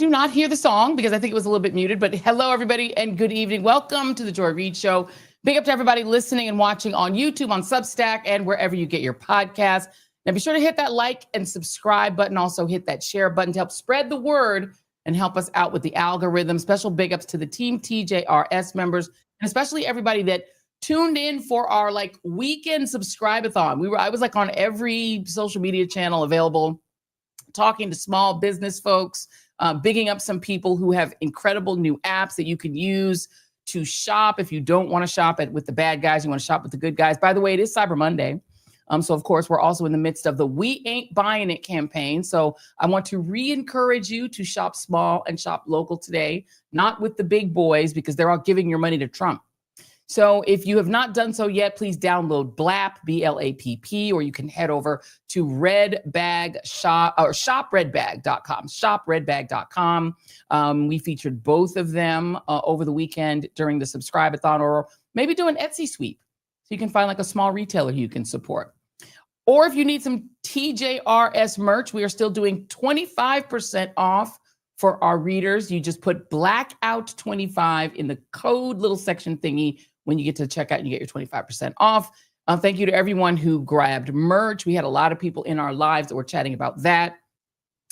do not hear the song because I think it was a little bit muted, but hello, everybody, and good evening. Welcome to the Joy Reid Show. Big up to everybody listening and watching on YouTube, on Substack, and wherever you get your podcasts. Now, be sure to hit that like and subscribe button. Also, hit that share button to help spread the word and help us out with the algorithm. Special big ups to the Team TJRS members, and especially everybody that tuned in for our weekend subscribe-a-thon. I was on every social media channel available, talking to small business folks, bigging up some people who have incredible new apps that you can use to shop. If you don't want to shop with the bad guys, you want to shop with the good guys. By the way, it is Cyber Monday. So of course, we're also in the midst of the We Ain't Buying It campaign. So I want to re-encourage you to shop small and shop local today, not with the big boys, because they're all giving your money to Trump. So if you have not done so yet, please download BLAP, B-L-A-P-P, or you can head over to shopredbag.com, shopredbag.com. We featured both of them over the weekend during the subscribe-a-thon, or maybe do an Etsy sweep so you can find a small retailer you can support. Or if you need some TJRS merch, we are still doing 25% off for our readers. You just put blackout25 in the code little section thingy when you get to checkout and you get your 25% off. Thank you to everyone who grabbed merch. We had a lot of people in our lives that were chatting about that.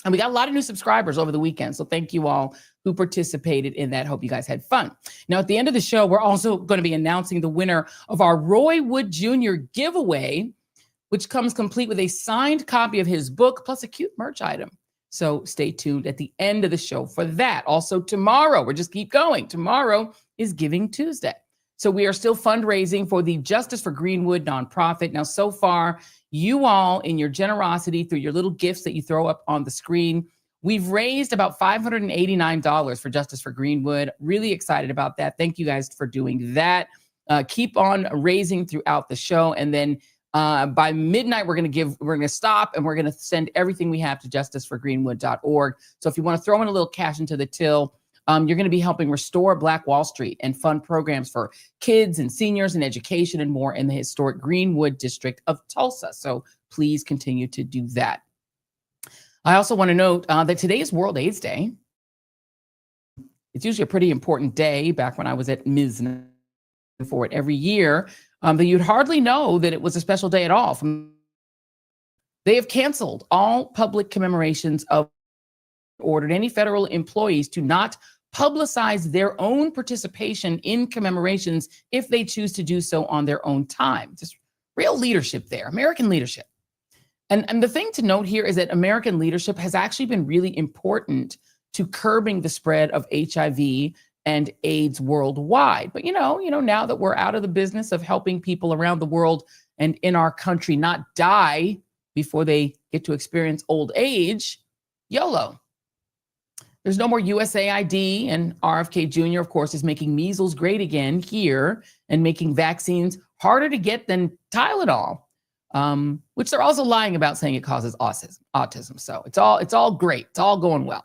And we got a lot of new subscribers over the weekend. So thank you all who participated in that. Hope you guys had fun. Now, at the end of the show, we're also going to be announcing the winner of our Roy Wood Jr. giveaway, which comes complete with a signed copy of his book, plus a cute merch item. So stay tuned at the end of the show for that. Also tomorrow, we'll just keep going. Tomorrow is Giving Tuesday. So we are still fundraising for the Justice for Greenwood nonprofit. Now, so far, you all, in your generosity through your little gifts that you throw up on the screen, we've raised about $589 for Justice for Greenwood. Really excited about that. Thank you guys for doing that. Keep on raising throughout the show. And then by midnight, we're going to stop and we're going to send everything we have to justiceforgreenwood.org. So if you want to throw in a little cash into the till, you're going to be helping restore Black Wall Street and fund programs for kids and seniors and education and more in the historic Greenwood district of Tulsa. So please continue to do that. I also want to note that today is World AIDS Day. It's usually a pretty important day. Back when I was at MISN for it every year, that you'd hardly know that it was a special day at all. They have canceled all public commemorations of, ordered any federal employees to not publicize their own participation in commemorations if they choose to do so on their own time. Just real leadership there, American leadership. And the thing to note here is that American leadership has actually been really important to curbing the spread of HIV and AIDS worldwide. But now that we're out of the business of helping people around the world and in our country not die before they get to experience old age, YOLO. There's no more USAID, and RFK Jr., of course, is making measles great again here and making vaccines harder to get than Tylenol, which they're also lying about, saying it causes autism. So it's all great. It's all going well.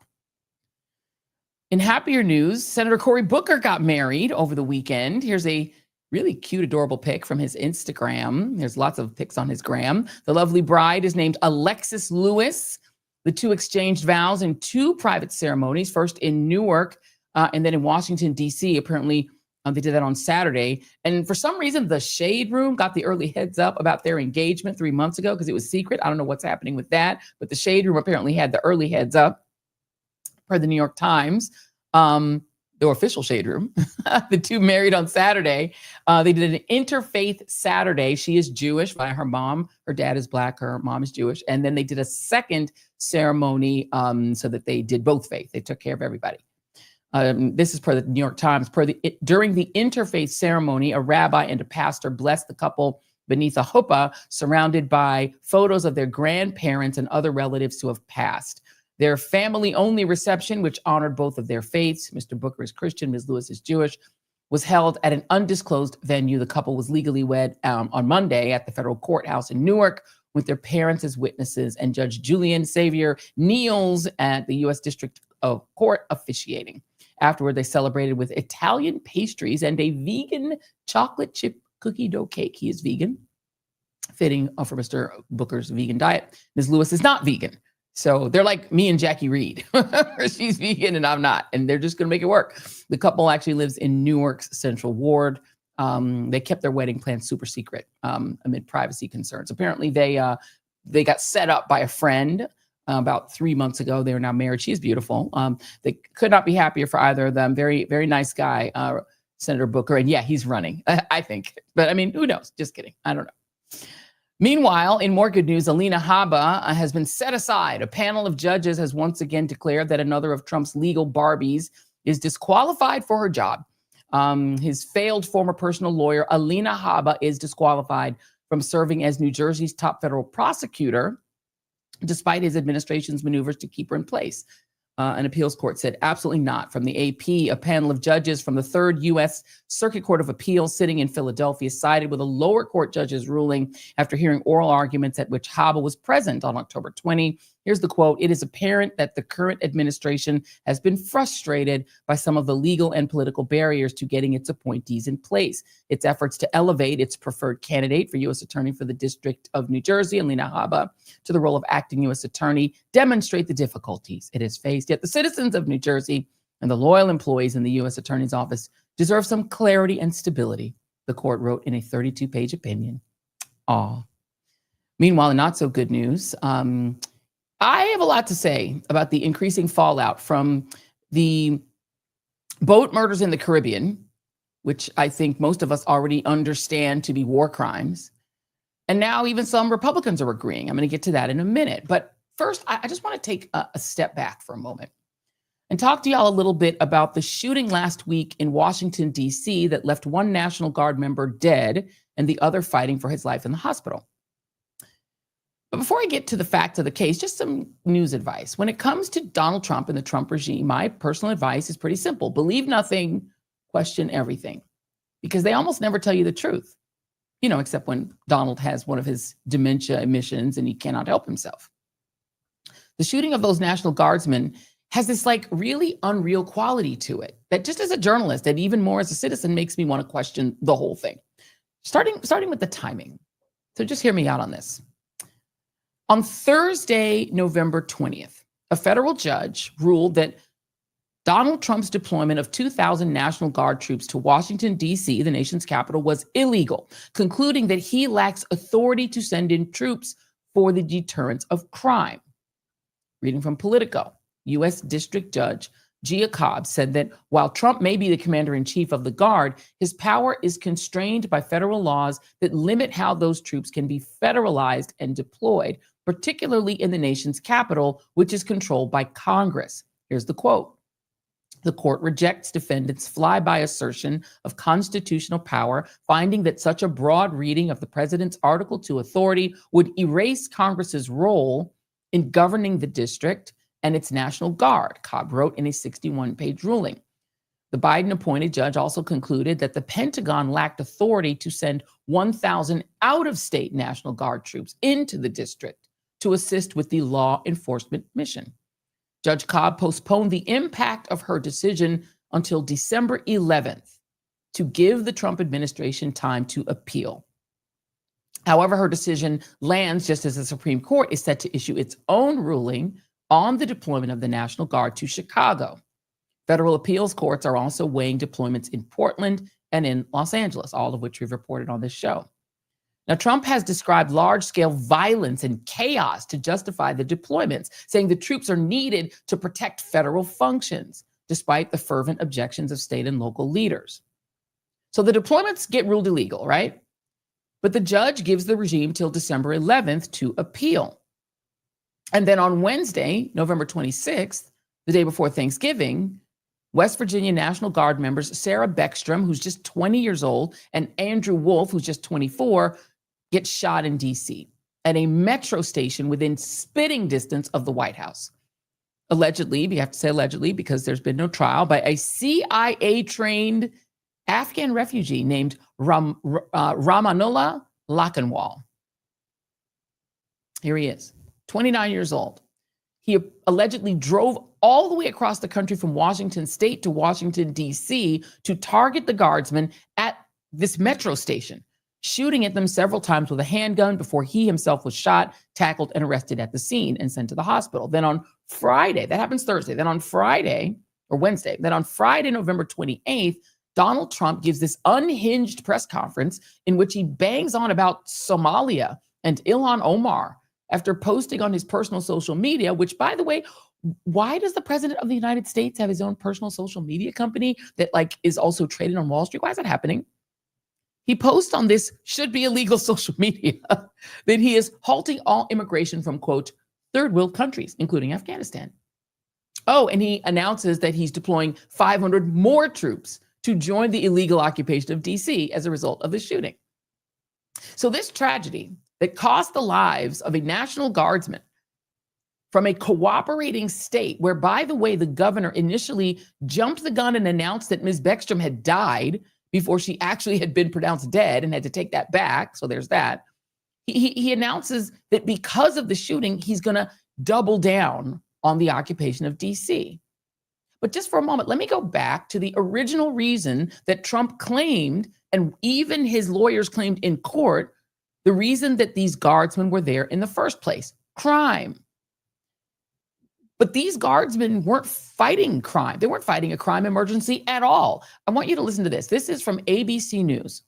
In happier news, Senator Cory Booker got married over the weekend. Here's a really cute, adorable pic from his Instagram. There's lots of pics on his gram. The lovely bride is named Alexis Lewis. The two exchanged vows in two private ceremonies, first in Newark and then in Washington, D.C. Apparently, they did that on Saturday. And for some reason, the Shade Room got the early heads up about their engagement 3 months ago because it was secret. I don't know what's happening with that. But the Shade Room apparently had the early heads up, per the New York Times. The official Shade Room. The two married on Saturday. They did an interfaith Saturday. She is Jewish by her mom. Her dad is Black. Her mom is Jewish. And then they did a second ceremony so that they did both faith. They took care of everybody. This is per the New York Times. During the interfaith ceremony, a rabbi and a pastor blessed the couple beneath a chuppah, surrounded by photos of their grandparents and other relatives who have passed. Their family-only reception, which honored both of their faiths, Mr. Booker is Christian, Ms. Lewis is Jewish, was held at an undisclosed venue. The couple was legally wed on Monday at the federal courthouse in Newark with their parents as witnesses and Judge Julian Xavier Niels at the U.S. District of Court officiating. Afterward, they celebrated with Italian pastries and a vegan chocolate chip cookie dough cake. He is vegan, fitting for Mr. Booker's vegan diet. Ms. Lewis is not vegan. So they're like me and Jackie Reed. She's vegan and I'm not, and they're just going to make it work. The couple actually lives in Newark's Central Ward. They kept their wedding plans super secret amid privacy concerns. Apparently, they got set up by a friend about 3 months ago. They are now married. She's beautiful. They could not be happier for either of them. Very, very nice guy, Senator Booker. And yeah, he's running, I think. But I mean, who knows? Just kidding. I don't know. Meanwhile, in more good news, Alina Habba has been set aside. A panel of judges has once again declared that another of Trump's legal Barbies is disqualified for her job. His failed former personal lawyer, Alina Habba, is disqualified from serving as New Jersey's top federal prosecutor, despite his administration's maneuvers to keep her in place. An appeals court said absolutely not. From the AP, a panel of judges from the Third U.S. Circuit Court of Appeals sitting in Philadelphia sided with a lower court judge's ruling after hearing oral arguments at which Habba was present on October 20. Here's the quote. It is apparent that the current administration has been frustrated by some of the legal and political barriers to getting its appointees in place. Its efforts to elevate its preferred candidate for U.S. Attorney for the District of New Jersey, Alina Habba, to the role of acting U.S. Attorney demonstrate the difficulties it has faced. Yet the citizens of New Jersey and the loyal employees in the U.S. Attorney's Office deserve some clarity and stability, the court wrote in a 32-page opinion. Aw. Meanwhile, in not so good news, I have a lot to say about the increasing fallout from the boat murders in the Caribbean, which I think most of us already understand to be war crimes. And now even some Republicans are agreeing. I'm going to get to that in a minute. But first, I just want to take a step back for a moment and talk to y'all a little bit about the shooting last week in Washington, D.C. that left one National Guard member dead and the other fighting for his life in the hospital. But before I get to the facts of the case, just some news advice. When it comes to Donald Trump and the Trump regime, my personal advice is pretty simple. Believe nothing, question everything, because they almost never tell you the truth, except when Donald has one of his dementia emissions and he cannot help himself. The shooting of those National Guardsmen has this really unreal quality to it that just as a journalist and even more as a citizen makes me want to question the whole thing. Starting with the timing. So just hear me out on this. On Thursday, November 20th, a federal judge ruled that Donald Trump's deployment of 2,000 National Guard troops to Washington, D.C., the nation's capital, was illegal, concluding that he lacks authority to send in troops for the deterrence of crime. Reading from Politico, U.S. District Judge Gia Cobb said that while Trump may be the commander-in-chief of the Guard, his power is constrained by federal laws that limit how those troops can be federalized and deployed, particularly in the nation's capital, which is controlled by Congress. Here's the quote. The court rejects defendants' flyby assertion of constitutional power, finding that such a broad reading of the president's Article 2 authority would erase Congress's role in governing the district and its National Guard, Cobb wrote in a 61-page ruling. The Biden-appointed judge also concluded that the Pentagon lacked authority to send 1,000 out-of-state National Guard troops into the district to assist with the law enforcement mission. Judge Cobb postponed the impact of her decision until December 11th to give the Trump administration time to appeal. However, her decision lands just as the Supreme Court is set to issue its own ruling on the deployment of the National Guard to Chicago. Federal appeals courts are also weighing deployments in Portland and in Los Angeles, all of which we've reported on this show. Now, Trump has described large-scale violence and chaos to justify the deployments, saying the troops are needed to protect federal functions, despite the fervent objections of state and local leaders. So the deployments get ruled illegal, right? But the judge gives the regime till December 11th to appeal. And then on Wednesday, November 26th, the day before Thanksgiving, West Virginia National Guard members Sarah Beckstrom, who's just 20 years old, and Andrew Wolf, who's just 24, get shot in D.C. at a metro station within spitting distance of the White House. Allegedly, we have to say allegedly because there's been no trial, by a CIA-trained Afghan refugee named Ramanullah Lakhanwal. Here he is, 29 years old. He allegedly drove all the way across the country from Washington State to Washington, D.C. to target the guardsmen at this metro station, shooting at them several times with a handgun before he himself was shot, tackled, and arrested at the scene and sent to the hospital. Then on Friday, that happens Thursday, then on Friday or Wednesday, then on Friday, November 28th, Donald Trump gives this unhinged press conference in which he bangs on about Somalia and Ilhan Omar after posting on his personal social media, which, by the way, why does the president of the United States have his own personal social media company that is also traded on Wall Street? Why is that happening? He posts on this should be illegal social media that he is halting all immigration from, quote, third world countries, including Afghanistan. Oh, and he announces that he's deploying 500 more troops to join the illegal occupation of DC as a result of the shooting. So this tragedy that cost the lives of a National Guardsman from a cooperating state where, by the way, the governor initially jumped the gun and announced that Ms. Beckstrom had died before she actually had been pronounced dead and had to take that back. So there's that. He announces that because of the shooting, he's going to double down on the occupation of DC. But just for a moment, let me go back to the original reason that Trump claimed, and even his lawyers claimed in court, the reason that these guardsmen were there in the first place: crime. But these guardsmen weren't fighting crime. They weren't fighting a crime emergency at all. I want you to listen to this. This is from ABC News,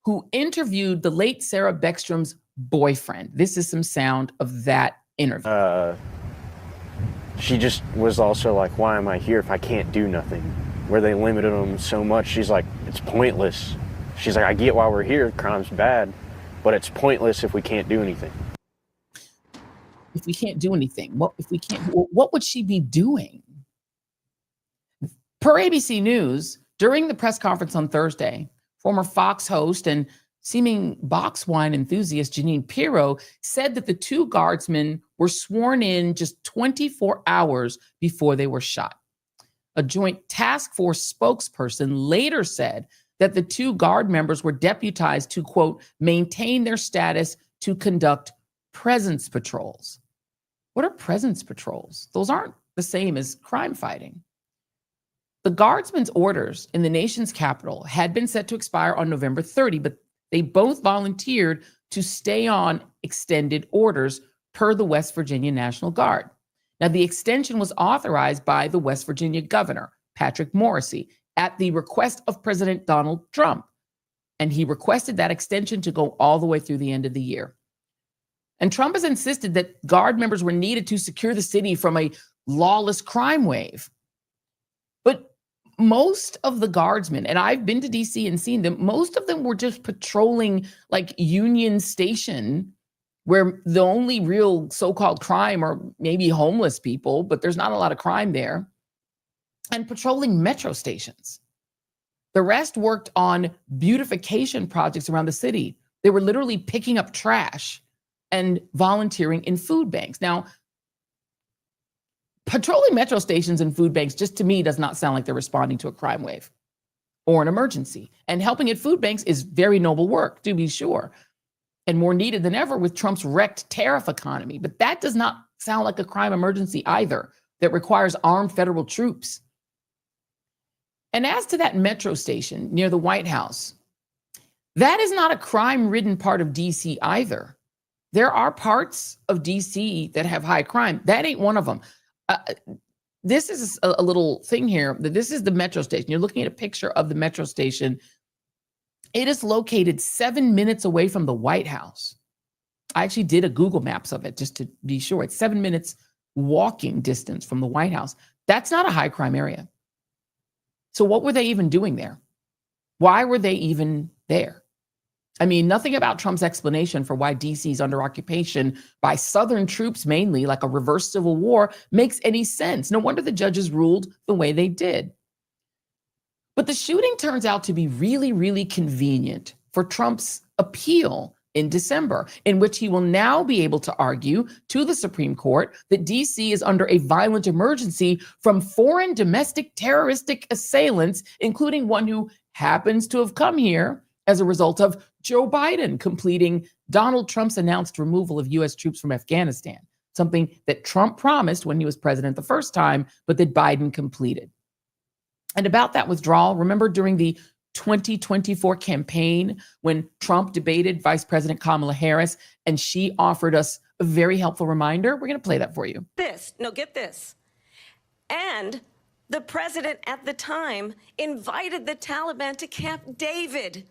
who interviewed the late Sarah Beckstrom's boyfriend. This is some sound of that interview. She just was also like, why am I here if I can't do nothing? Where they limited them so much, she's like, it's pointless. She's like, I get why we're here, crime's bad, but it's pointless if we can't do anything. If we can't do anything, what would she be doing? Per ABC News, during the press conference on Thursday, former Fox host and seeming box wine enthusiast Jeanine Pirro said that the two guardsmen were sworn in just 24 hours before they were shot. A joint task force spokesperson later said that the two guard members were deputized to, quote, maintain their status to conduct presence patrols. What are presence patrols? Those aren't the same as crime fighting. The guardsmen's orders in the nation's capital had been set to expire on November 30, but they both volunteered to stay on extended orders per the West Virginia National Guard. Now, the extension was authorized by the West Virginia governor, Patrick Morrisey, at the request of President Donald Trump. And he requested that extension to go all the way through the end of the year. And Trump has insisted that guard members were needed to secure the city from a lawless crime wave. But most of the guardsmen, and I've been to DC and seen them, most of them were just patrolling Union Station, where the only real so-called crime are maybe homeless people, but there's not a lot of crime there, and patrolling metro stations. The rest worked on beautification projects around the city. They were literally picking up trash and volunteering in food banks. Now, patrolling metro stations and food banks, just to me, does not sound like they're responding to a crime wave or an emergency. And helping at food banks is very noble work, to be sure, and more needed than ever with Trump's wrecked tariff economy. But that does not sound like a crime emergency either that requires armed federal troops. And as to that metro station near the White House, that is not a crime-ridden part of DC either. There are parts of DC that have high crime. That ain't one of them. This is a little thing here. This is the metro station. You're looking at a picture of the metro station. It is located 7 minutes away from the White House. I actually did a Google Maps of it just to be sure. It's 7 minutes walking distance from the White House. That's not a high crime area. So what were they even doing there? Why were they even there? I mean, nothing about Trump's explanation for why DC is under occupation by Southern troops, mainly like a reverse civil war, makes any sense. No wonder the judges ruled the way they did. But the shooting turns out to be really, really convenient for Trump's appeal in December, in which he will now be able to argue to the Supreme Court that DC is under a violent emergency from foreign domestic terroristic assailants, including one who happens to have come here as a result of Joe Biden completing Donald Trump's announced removal of U.S. troops from Afghanistan, something that Trump promised when he was president the first time, but that Biden completed. And about that withdrawal, remember during the 2024 campaign when Trump debated Vice President Kamala Harris, and she offered us a very helpful reminder. We're going to play that for you. Get this. And the president at the time invited the Taliban to Camp David,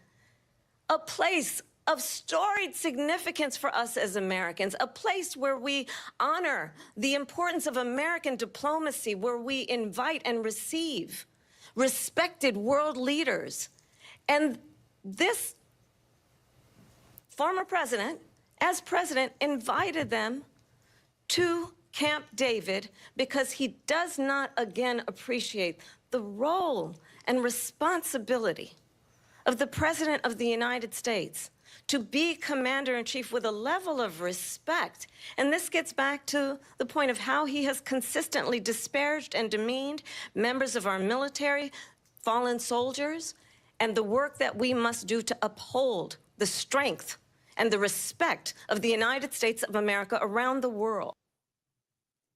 a place of storied significance for us as Americans, a place where we honor the importance of American diplomacy, where we invite and receive respected world leaders. And this former president, as president, invited them to Camp David because he does not again appreciate the role and responsibility of the President of the United States to be commander-in-chief with a level of respect. And this gets back to the point of how he has consistently disparaged and demeaned members of our military, fallen soldiers, and the work that we must do to uphold the strength and the respect of the United States of America around the world.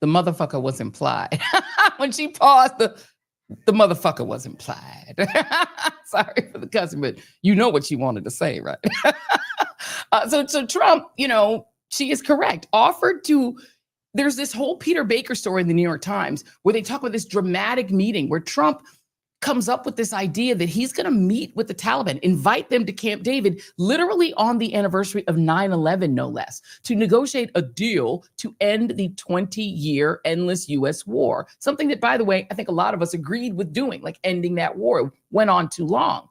The motherfucker was implied. When she paused, the motherfucker was implied. Sorry for the cussing, but you know what she wanted to say, right? So Trump, she is correct. There's this whole Peter Baker story in the New York Times where they talk about this dramatic meeting where Trump comes up with this idea that he's going to meet with the Taliban, invite them to Camp David, literally on the anniversary of 9/11, no less, to negotiate a deal to end the 20-year endless U.S. war. Something that, by the way, I think a lot of us agreed with doing, like ending that war. It went on too long.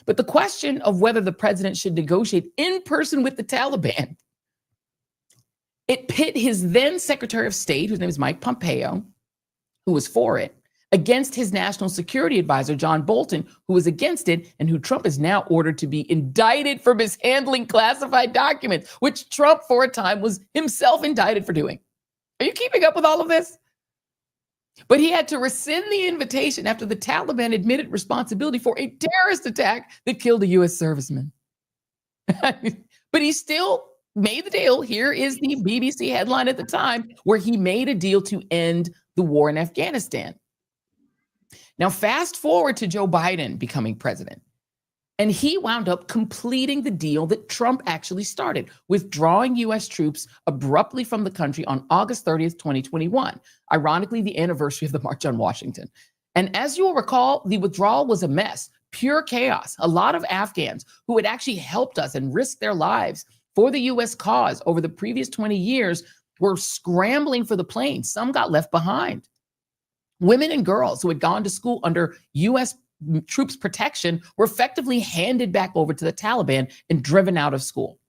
But the question of whether the president should negotiate in person with the Taliban, it pit his then Secretary of State, whose name is Mike Pompeo, who was for it, against his national security advisor, John Bolton, who was against it and who Trump is now ordered to be indicted for mishandling classified documents, which Trump for a time was himself indicted for doing. Are you keeping up with all of this? But he had to rescind the invitation after the Taliban admitted responsibility for a terrorist attack that killed a U.S. serviceman. But he still made the deal. Here is the BBC headline at the time where he made a deal to end the war in Afghanistan. Now, fast forward to Joe Biden becoming president, and he wound up completing the deal that Trump actually started, withdrawing U.S. troops abruptly from the country on August 30th, 2021, ironically, the anniversary of the March on Washington. And as you will recall, the withdrawal was a mess, pure chaos. A lot of Afghans who had actually helped us and risked their lives for the U.S. cause over the previous 20 years were scrambling for the plane. Some got left behind. Women and girls who had gone to school under U.S. troops' protection were effectively handed back over to the Taliban and driven out of school.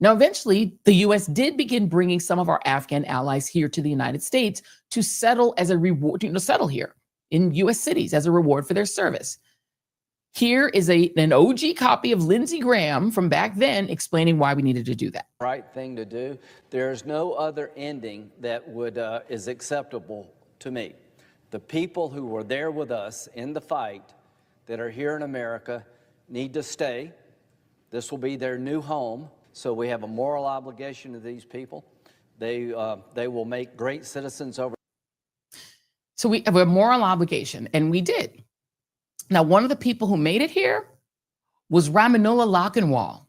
Now, eventually, the U.S. did begin bringing some of our Afghan allies here to the United States to settle as a reward, settle here in U.S. cities as a reward for their service. Here is an OG copy of Lindsey Graham from back then explaining why we needed to do that. Right thing to do. There's no other ending that is acceptable to me. The people who were there with us in the fight that are here in America need to stay. This will be their new home, so we have a moral obligation to these people. They will make great citizens over. So we have a moral obligation, and we did. Now, one of the people who made it here was Ramanullah Lochinwall.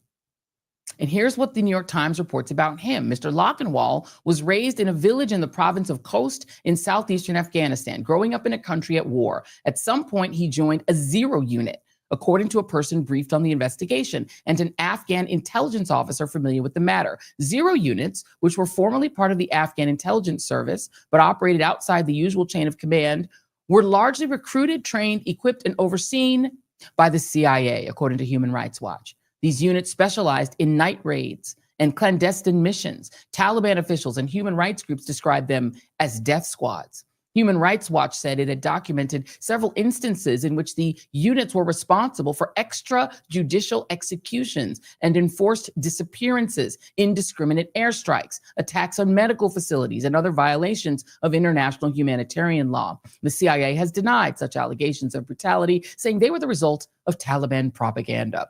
And here's what the New York Times reports about him. Mr. Lochinwall was raised in a village in the province of Khost in southeastern Afghanistan, growing up in a country at war. At some point, he joined a zero unit, according to a person briefed on the investigation, and an Afghan intelligence officer familiar with the matter. Zero units, which were formerly part of the Afghan intelligence service, but operated outside the usual chain of command, were largely recruited, trained, equipped, and overseen by the CIA, according to Human Rights Watch. These units specialized in night raids and clandestine missions. Taliban officials and human rights groups described them as death squads. Human Rights Watch said it had documented several instances in which the units were responsible for extrajudicial executions and enforced disappearances, indiscriminate airstrikes, attacks on medical facilities, and other violations of international humanitarian law. The CIA has denied such allegations of brutality, saying they were the result of Taliban propaganda.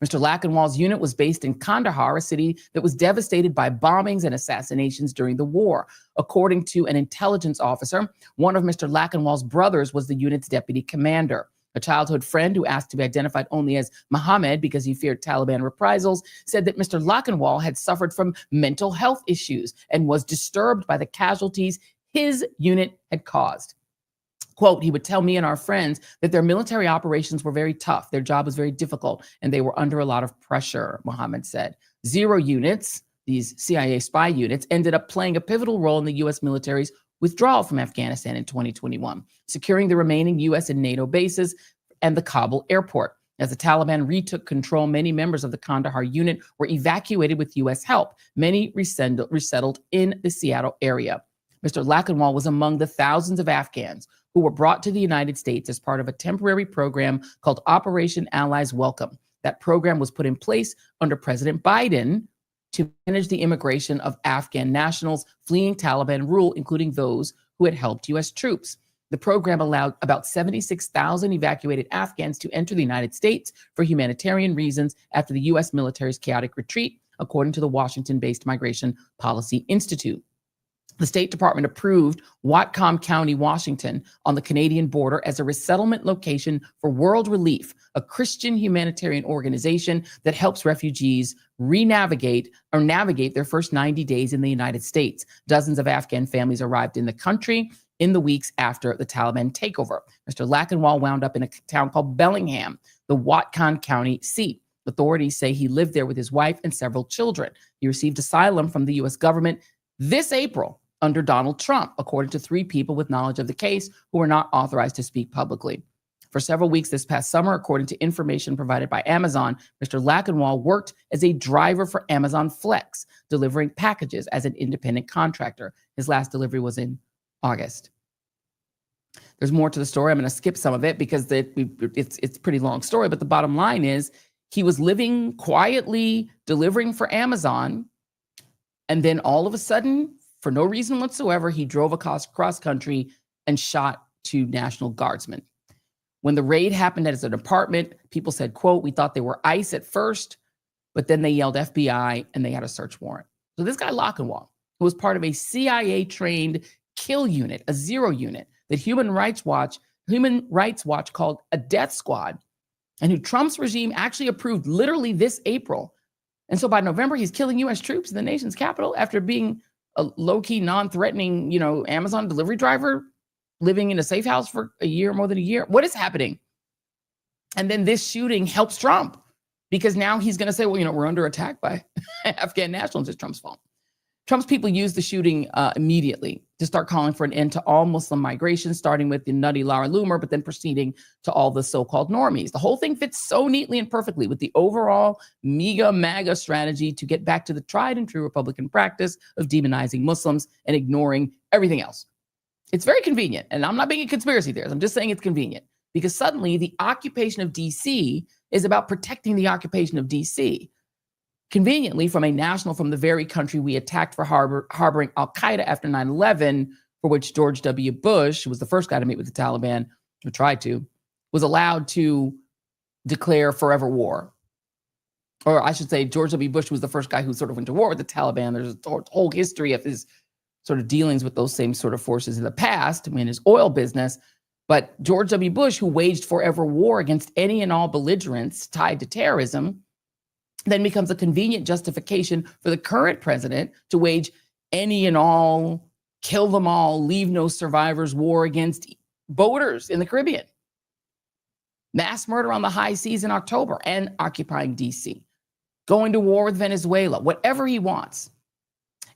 Mr. Lochinwall's unit was based in Kandahar, a city that was devastated by bombings and assassinations during the war. According to an intelligence officer, one of Mr. Lochinwall's brothers was the unit's deputy commander. A childhood friend who asked to be identified only as Mohammed because he feared Taliban reprisals said that Mr. Lakhanwal had suffered from mental health issues and was disturbed by the casualties his unit had caused. Quote, he would tell me and our friends that their military operations were very tough. Their job was very difficult, and they were under a lot of pressure, Mohammed said. 0 units, these CIA spy units, ended up playing a pivotal role in the U.S. military's withdrawal from Afghanistan in 2021, securing the remaining U.S. and NATO bases and the Kabul airport. As the Taliban retook control, many members of the Kandahar unit were evacuated with U.S. help. Many resettled in the Seattle area. Mr. Lakhanwal was among the thousands of Afghans who were brought to the United States as part of a temporary program called Operation Allies Welcome. That program was put in place under President Biden to manage the immigration of Afghan nationals fleeing Taliban rule, including those who had helped U.S. troops. The program allowed about 76,000 evacuated Afghans to enter the United States for humanitarian reasons after the U.S. military's chaotic retreat, according to the Washington-based Migration Policy Institute. The State Department approved Whatcom County, Washington, on the Canadian border as a resettlement location for World Relief, a Christian humanitarian organization that helps refugees navigate their first 90 days in the United States. Dozens of Afghan families arrived in the country in the weeks after the Taliban takeover. Mr. Lakhanwal wound up in a town called Bellingham, the Whatcom County seat. Authorities say he lived there with his wife and several children. He received asylum from the U.S. government this April under Donald Trump, according to 3 people with knowledge of the case who were not authorized to speak publicly. For several weeks this past summer, according to information provided by Amazon, Mr. Lakhanwal worked as a driver for Amazon Flex, delivering packages as an independent contractor. His last delivery was in August. There's more to the story. I'm going to skip some of it because it's a pretty long story, but the bottom line is he was living quietly, delivering for Amazon, and then all of a sudden, for no reason whatsoever, he drove across country and shot 2 National Guardsmen. When the raid happened at his apartment, people said, quote, we thought they were ICE at first, but then they yelled FBI and they had a search warrant. So this guy Lakhanwal, who was part of a CIA-trained kill unit, a 0 unit that Human Rights Watch called a death squad, and who Trump's regime actually approved literally this April. And so by November, he's killing U.S. troops in the nation's capital after being a low-key, non-threatening, Amazon delivery driver living in a safe house for a year, more than a year. What is happening? And then this shooting helps Trump because now he's going to say, well, we're under attack by Afghan nationals. It's Trump's fault. Trump's people used the shooting immediately to start calling for an end to all Muslim migration, starting with the nutty Laura Loomer, but then proceeding to all the so-called normies. The whole thing fits so neatly and perfectly with the overall MAGA strategy to get back to the tried and true Republican practice of demonizing Muslims and ignoring everything else. It's very convenient, and I'm not being a conspiracy theorist. I'm just saying it's convenient because suddenly the occupation of D.C. is about protecting the occupation of D.C., conveniently from the very country we attacked for harboring al-Qaeda after 9/11, for which George W. Bush, who was the first guy to meet with the Taliban, or tried to, was allowed to declare forever war. Or I should say George W. Bush was the first guy who sort of went to war with the Taliban. There's a whole history of his sort of dealings with those same sort of forces in the past, in his oil business. But George W. Bush, who waged forever war against any and all belligerents tied to terrorism, then becomes a convenient justification for the current president to wage any and all, kill them all, leave no survivors war against boaters in the Caribbean. Mass murder on the high seas in October and occupying DC. Going to war with Venezuela, whatever he wants.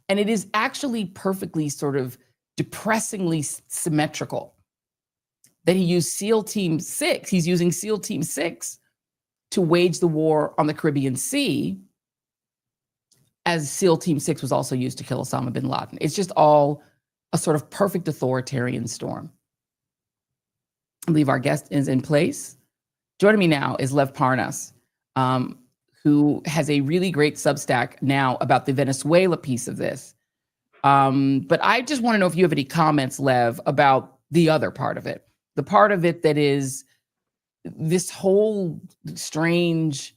And it is actually perfectly sort of depressingly symmetrical that he used SEAL Team 6. He's using SEAL Team 6 to wage the war on the Caribbean Sea, as SEAL Team 6 was also used to kill Osama bin Laden. It's just all a sort of perfect authoritarian storm. I believe our guest is in place. Joining me now is Lev Parnas, who has a really great Substack now about the Venezuela piece of this. But I just want to know if you have any comments, Lev, about the other part of it, the part of it that is this whole strange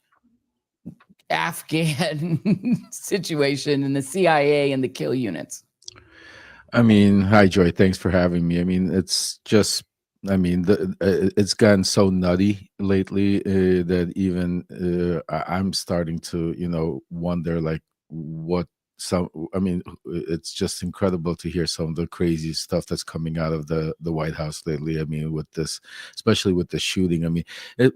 Afghan situation and the CIA and the kill units. Hi, Joy. Thanks for having me. It's just I mean, it's gotten so nutty lately that even I'm starting to, wonder like what some. I mean, it's just incredible to hear some of the crazy stuff that's coming out of the White House lately. I mean, with this, especially with the shooting. I mean,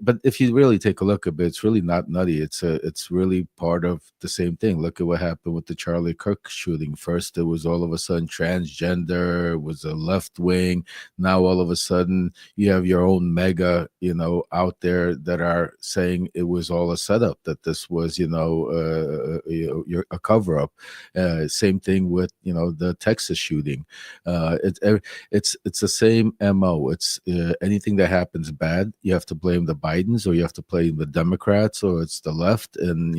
but if you really take a look at it, it's really not nutty. It's really part of the same thing. Look at what happened with the Charlie Kirk shooting. First, it was all of a sudden transgender, it was a left wing. Now all of a sudden you have your own mega, out there that are saying it was all a setup, that this was, a cover up. Same thing with the Texas shooting. It's the same MO. It's anything that happens bad, you have to blame the Bidens, or you have to blame the Democrats, or it's the left, and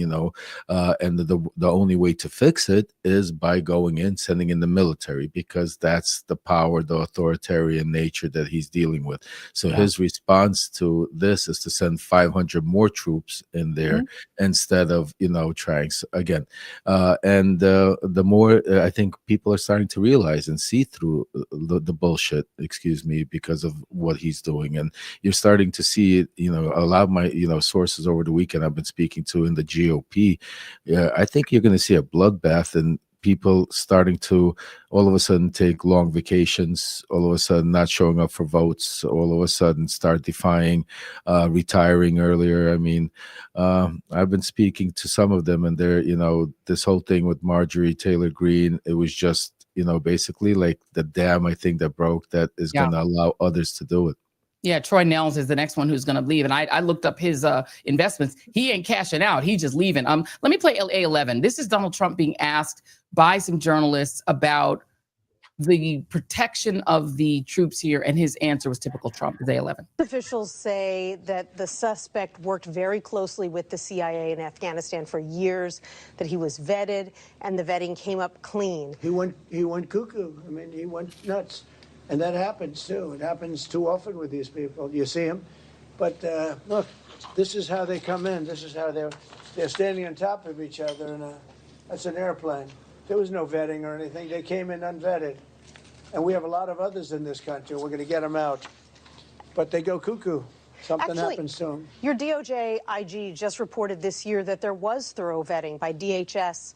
and the only way to fix it is by going in, sending in the military, because that's the power, the authoritarian nature that he's dealing with. So his response to this is to send 500 more troops in there instead of trying again. And the more I think people are starting to realize and see through the bullshit, excuse me, because of what he's doing. And you're starting to see it, a lot of my sources over the weekend I've been speaking to in the GOP. I think you're going to see a bloodbath, and people starting to all of a sudden take long vacations, all of a sudden not showing up for votes, all of a sudden start defying, retiring earlier. I mean, I've been speaking to some of them, and they're, this whole thing with Marjorie Taylor Greene, it was just, basically like the dam, I think, that broke, that is going to allow others to do it. Yeah, Troy Nehls is the next one who's going to leave. And I looked up his investments. He ain't cashing out. He's just leaving. Let me play A11. This is Donald Trump being asked by some journalists about the protection of the troops here. And his answer was typical Trump. It's A11. Officials say that the suspect worked very closely with the CIA in Afghanistan for years, that he was vetted, and the vetting came up clean. He went cuckoo. I mean, he went nuts. And that happens, too. It happens too often with these people. You see them. But look, this is how they come in. This is how they're standing on top of each other. And that's an airplane. There was no vetting or anything. They came in unvetted. And we have a lot of others in this country. We're going to get them out. But they go cuckoo. Something happens to them. Your DOJ IG just reported this year that there was thorough vetting by DHS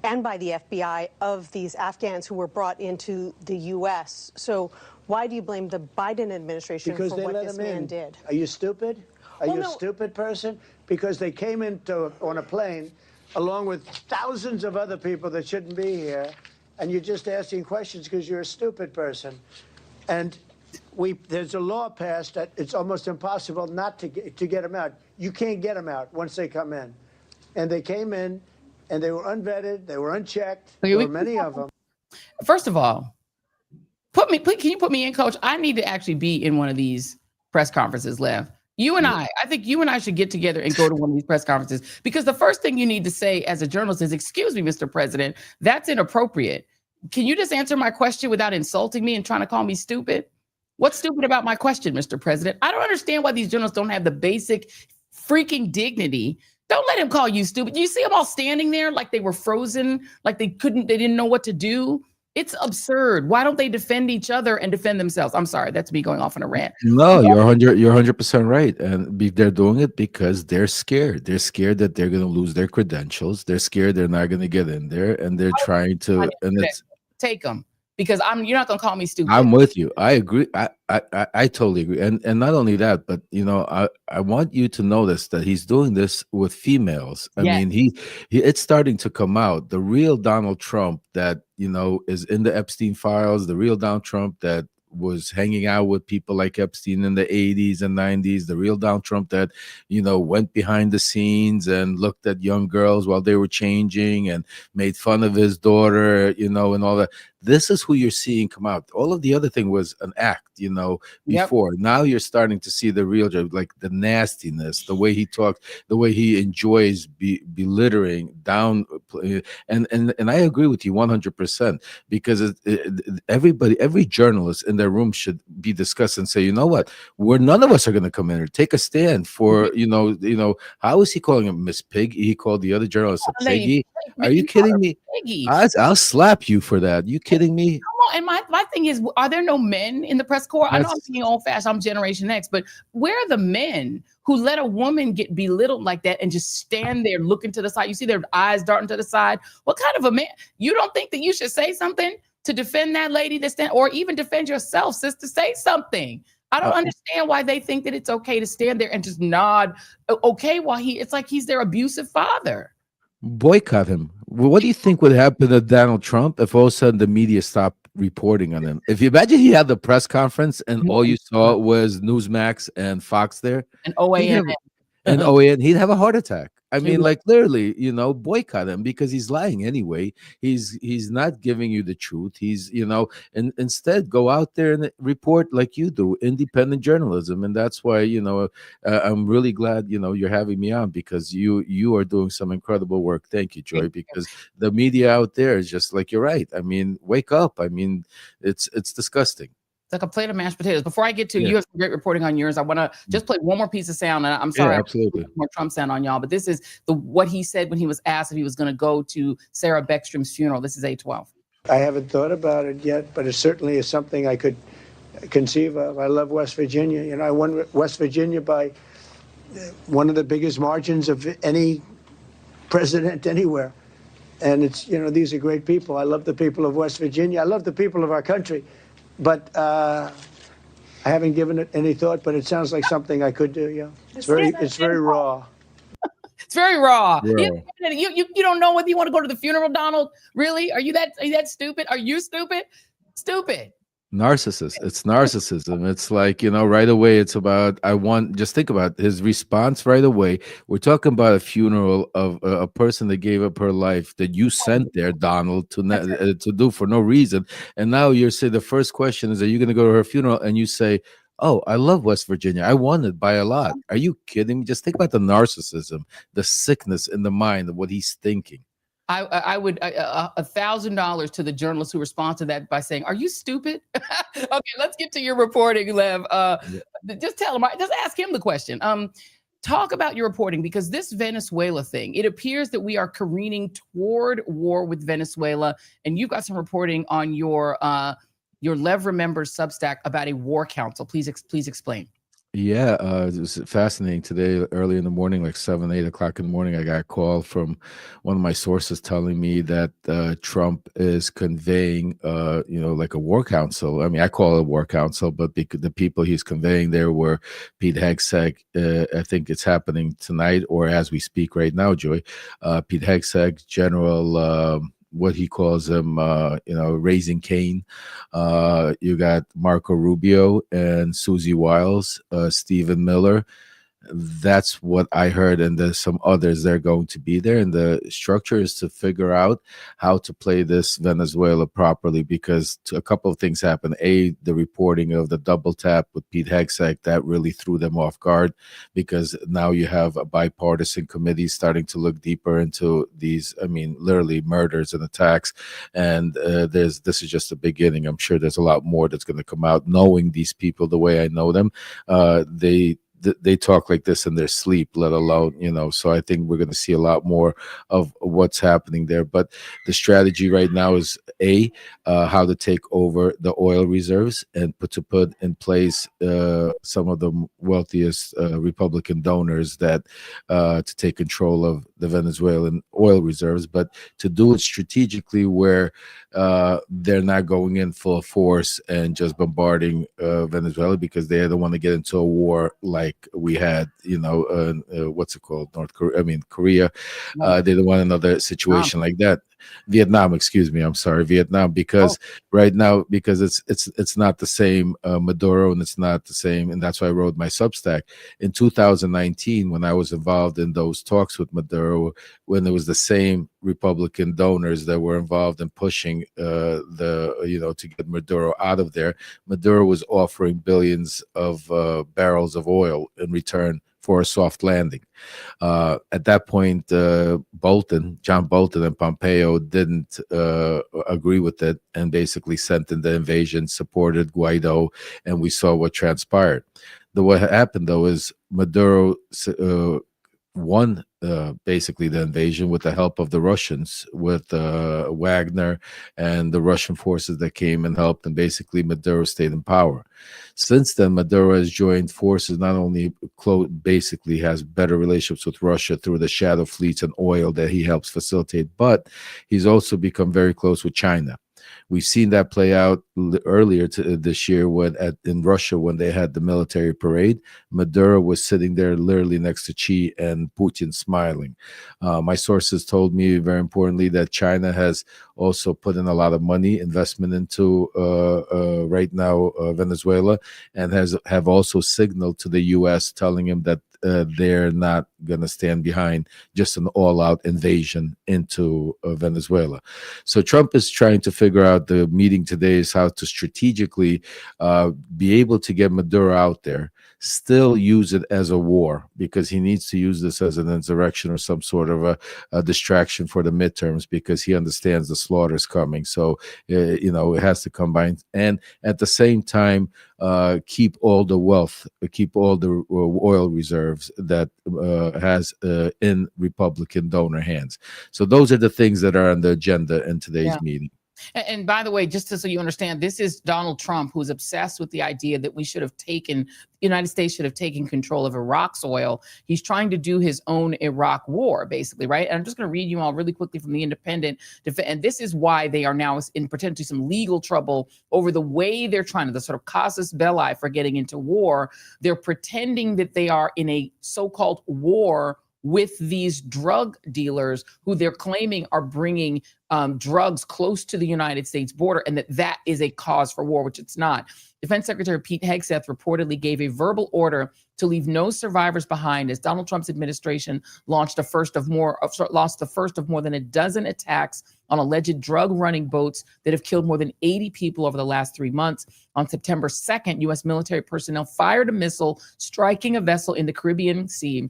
and by the FBI of these Afghans who were brought into the U.S. So why do you blame the Biden administration for what this man did? Are you stupid? Are you a stupid person? Because they came on a plane along with thousands of other people that shouldn't be here, and you're just asking questions because you're a stupid person. And there's a law passed that it's almost impossible not to get them out. You can't get them out once they come in. And they came in, and they were unvetted, they were unchecked. There were many of them. First of all, can you put me in, Coach? I need to actually be in one of these press conferences, Lev. You and I think you and I should get together and go to one of these press conferences, because the first thing you need to say as a journalist is, excuse me, Mr. President, that's inappropriate. Can you just answer my question without insulting me and trying to call me stupid? What's stupid about my question, Mr. President? I don't understand why these journalists don't have the basic freaking dignity. Don't let him call you stupid. You see them all standing there like they were frozen, like they didn't know what to do. It's absurd. Why don't they defend each other and defend themselves? I'm sorry, that's me going off on a rant. No, you're 100% right. And they're doing it because they're scared. They're scared that they're going to lose their credentials. They're scared they're not going to get in there, and they're trying to. And it's take them. Because you're not gonna call me stupid. I'm with you. I agree. I totally agree. And not only that, but I want you to notice that he's doing this with females. I mean, it's starting to come out. The real Donald Trump that is in the Epstein files, the real Donald Trump that was hanging out with people like Epstein in the 80s and 90s, the real Donald Trump that, went behind the scenes and looked at young girls while they were changing and made fun of his daughter, and all that. This is who you're seeing come out. All of the other thing was an act, before. Yep. Now you're starting to see the real, like the nastiness, the way he talks, the way he enjoys belittling down. And I agree with you 100%, because every journalist in their room should be discussed and say, you know what, none of us are going to come in here, take a stand for, how is he calling him Miss Pig? He called the other journalist a piggy. Are you kidding me? I'll slap you for that. You kidding me? Come on. And my thing is, are there no men in the press corps? I know I'm being old fashioned. I'm Generation X, but where are the men who let a woman get belittled like that and just stand there looking to the side? You see their eyes darting to the side. What kind of a man? You don't think that you should say something to defend that lady that stand, or even defend yourself, sister? Say something. I don't understand why they think that it's okay to stand there and just nod. Okay, while it's like he's their abusive father. Boycott him. What do you think would happen to Donald Trump if all of a sudden the media stopped reporting on him? If you imagine he had the press conference and all you saw was Newsmax and Fox there, and OAN, he'd have a heart attack. I mean, like literally, boycott him because he's lying anyway. He's not giving you the truth. He's, and instead go out there and report like you do, independent journalism. And that's why, I'm really glad, you're having me on, because you are doing some incredible work. Thank you, Joy, because the media out there is just like, you're right. I mean, wake up. I mean, it's disgusting. It's like a plate of mashed potatoes. Before I get to you have some great reporting on yours, I want to just play one more piece of sound. And I'm sorry, absolutely. More Trump sound on y'all, but this is what he said when he was asked if he was going to go to Sarah Beckstrom's funeral. This is 812. I haven't thought about it yet, but it certainly is something I could conceive of. I love West Virginia. I won West Virginia by one of the biggest margins of any president anywhere. And it's, these are great people. I love the people of West Virginia. I love the people of our country. But I haven't given it any thought, but it sounds like something I could do. Yeah, it's very raw. It's very raw. You don't know whether you want to go to the funeral, Donald. Really? Are you that stupid? Are you stupid? Stupid. Narcissist. It's narcissism. It's like, right away it's about, just think about his response right away. We're talking about a funeral of a person that gave up her life that you sent there, Donald, to do for no reason. And now you're saying the first question is, are you going to go to her funeral? And you say, oh, I love West Virginia. I won it by a lot. Are you kidding me? Just think about the narcissism, the sickness in the mind of what he's thinking. I would $1,000 to the journalist who responds to that by saying, "Are you stupid?" Okay, let's get to your reporting, Lev. Just tell him. Just ask him the question. Talk about your reporting, because this Venezuela thing, it appears that we are careening toward war with Venezuela, and you've got some reporting on your Lev Remembers Substack about a war council. Please explain. Yeah, it was fascinating today. Early in the morning, like 7, 8 o'clock in the morning, I got a call from one of my sources telling me that Trump is conveying, like a war council. I mean, I call it a war council, but the people he's conveying there were Pete Hegseth. I think it's happening tonight or as we speak right now, Joy. Pete Hegseth, General. What he calls him, Raising Cain. You got Marco Rubio and Susie Wiles, Stephen Miller. That's what I heard, and there's some others that are going to be there. And the structure is to figure out how to play this Venezuela properly, because a couple of things happen. The reporting of the double tap with Pete Hegseth, that really threw them off guard, because now you have a bipartisan committee starting to look deeper into these, literally murders and attacks. And this is just the beginning. I'm sure there's a lot more that's going to come out. Knowing these people the way I know them, they talk like this in their sleep, let alone, so I think we're going to see a lot more of what's happening there. But the strategy right now is how to take over the oil reserves and put in place some of the wealthiest Republican donors that to take control of the Venezuelan oil reserves, but to do it strategically where they're not going in full force and just bombarding Venezuela, because they're the one to get into a war like we had, what's it called? Korea. They don't want another situation like that. Vietnam, Vietnam, because right now, because it's not the same Maduro, and it's not the same, and that's why I wrote my Substack in 2019 when I was involved in those talks with Maduro, when there was the same Republican donors that were involved in pushing to get Maduro out of there. Maduro was offering billions of barrels of oil in return for a soft landing. At that point, John Bolton and Pompeo didn't agree with it, and basically sent in the invasion, supported Guaido, and we saw what transpired. What happened, though, is Maduro won basically the invasion with the help of the Russians, with Wagner and the Russian forces that came and helped, and basically Maduro stayed in power. Since then, Maduro has joined forces, not only basically has better relationships with Russia through the shadow fleets and oil that he helps facilitate, but he's also become very close with China. We've seen that play out earlier this year in Russia when they had the military parade. Maduro was sitting there literally next to Xi and Putin smiling. My sources told me, very importantly, that China has also put in a lot of money investment into right now Venezuela, and have also signaled to the U.S. telling him that they're not going to stand behind just an all-out invasion into Venezuela. So Trump is trying to figure out, the meeting today is how to strategically be able to get Maduro out there, still use it as a war, because he needs to use this as an insurrection or some sort of a distraction for the midterms, because he understands the slaughter is coming. So, it has to combine. And at the same time, keep all the wealth, keep all the oil reserves that has in Republican donor hands. So those are the things that are on the agenda in today's meeting. And by the way, just so you understand, this is Donald Trump, who's obsessed with the idea that the United States should have taken control of Iraq's oil. He's trying to do his own Iraq war, basically, right? And I'm just going to read you all really quickly from the Independent. And this is why they are now in potentially some legal trouble over the way they're trying to, the sort of casus belli for getting into war. They're pretending that they are in a so-called war with these drug dealers who they're claiming are bringing drugs close to the United States border, and that is a cause for war, which it's not. Defense Secretary Pete Hegseth reportedly gave a verbal order to leave no survivors behind as Donald Trump's administration launched the first of more than a dozen attacks on alleged drug-running boats that have killed more than 80 people over the last 3 months. On September 2nd, U.S. military personnel fired a missile striking a vessel in the Caribbean Sea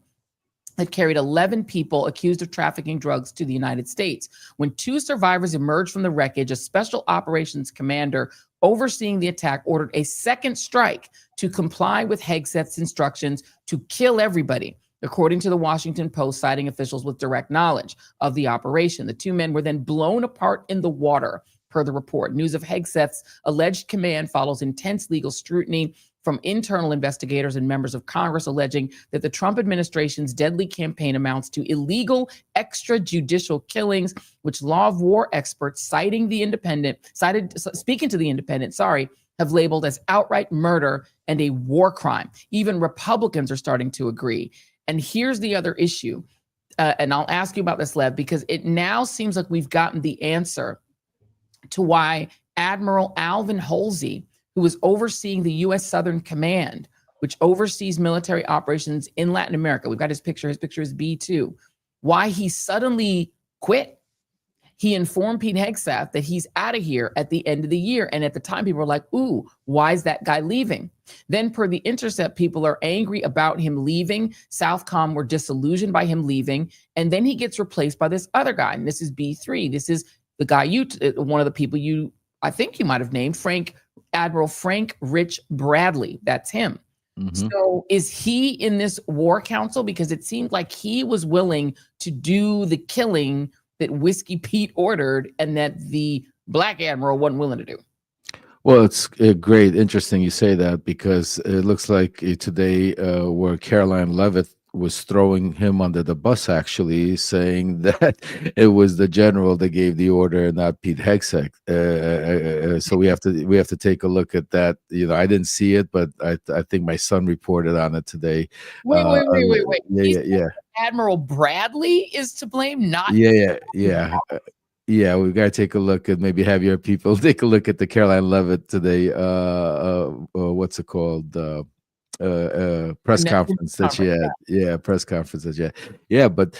that carried 11 people accused of trafficking drugs to the United States. When 2 survivors emerged from the wreckage, a special operations commander overseeing the attack ordered a second strike to comply with Hegseth's instructions to kill everybody, according to the Washington Post, citing officials with direct knowledge of the operation. The 2 men were then blown apart in the water, per the report. News of Hegseth's alleged command follows intense legal scrutiny from internal investigators and members of Congress, alleging that the Trump administration's deadly campaign amounts to illegal extrajudicial killings, which law of war experts speaking to the Independent, have labeled as outright murder and a war crime. Even Republicans are starting to agree. And here's the other issue, and I'll ask you about this, Lev, because it now seems like we've gotten the answer to why Admiral Alvin Halsey, who was overseeing the U.S. Southern Command, which oversees military operations in Latin America. We've got his picture. His picture is B2. Why he suddenly quit. He informed Pete Hegseth that he's out of here at the end of the year. And at the time, people were like, ooh, why is that guy leaving? Then per The Intercept, people are angry about him leaving. Southcom were disillusioned by him leaving. And then he gets replaced by this other guy. And this is B3. This is the guy one of the people I think you might have named, Admiral Frank Rich Bradley. That's him. Mm-hmm. So is he in this war council? Because it seemed like he was willing to do the killing that Whiskey Pete ordered and that the Black Admiral wasn't willing to do. Well, it's great. Interesting you say that, because it looks like today where Caroline Levitt was throwing him under the bus, actually saying that it was the general that gave the order, not Pete Hegseth. So we have to take a look at that. I didn't see it, but I think my son reported on it today. Wait. Yeah. Admiral Bradley is to blame, not Yeah. We've got to take a look at, maybe have your people take a look at the Caroline Levitt today. What's it called? Press conference that she had. Press conference that she had. Yeah, but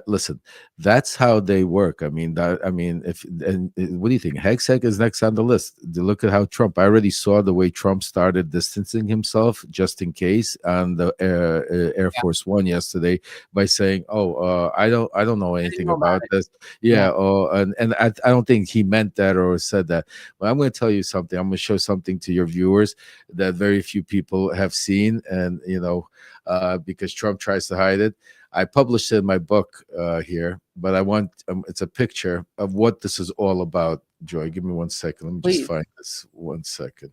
listen, that's how they work. What do you think? Hegseth is next on the list. Look at how Trump. I already saw the way Trump started distancing himself, just in case, on the Air Force One yesterday by saying, I don't know anything about this. And I don't think he meant that or said that. But I'm going to tell you something. I'm going to show something to your viewers that very few people have seen, and because Trump tries to hide it. I published it in my book here, but I want it's a picture of what this is all about. Joy, give me 1 second. Let me Please. just find this 1 second.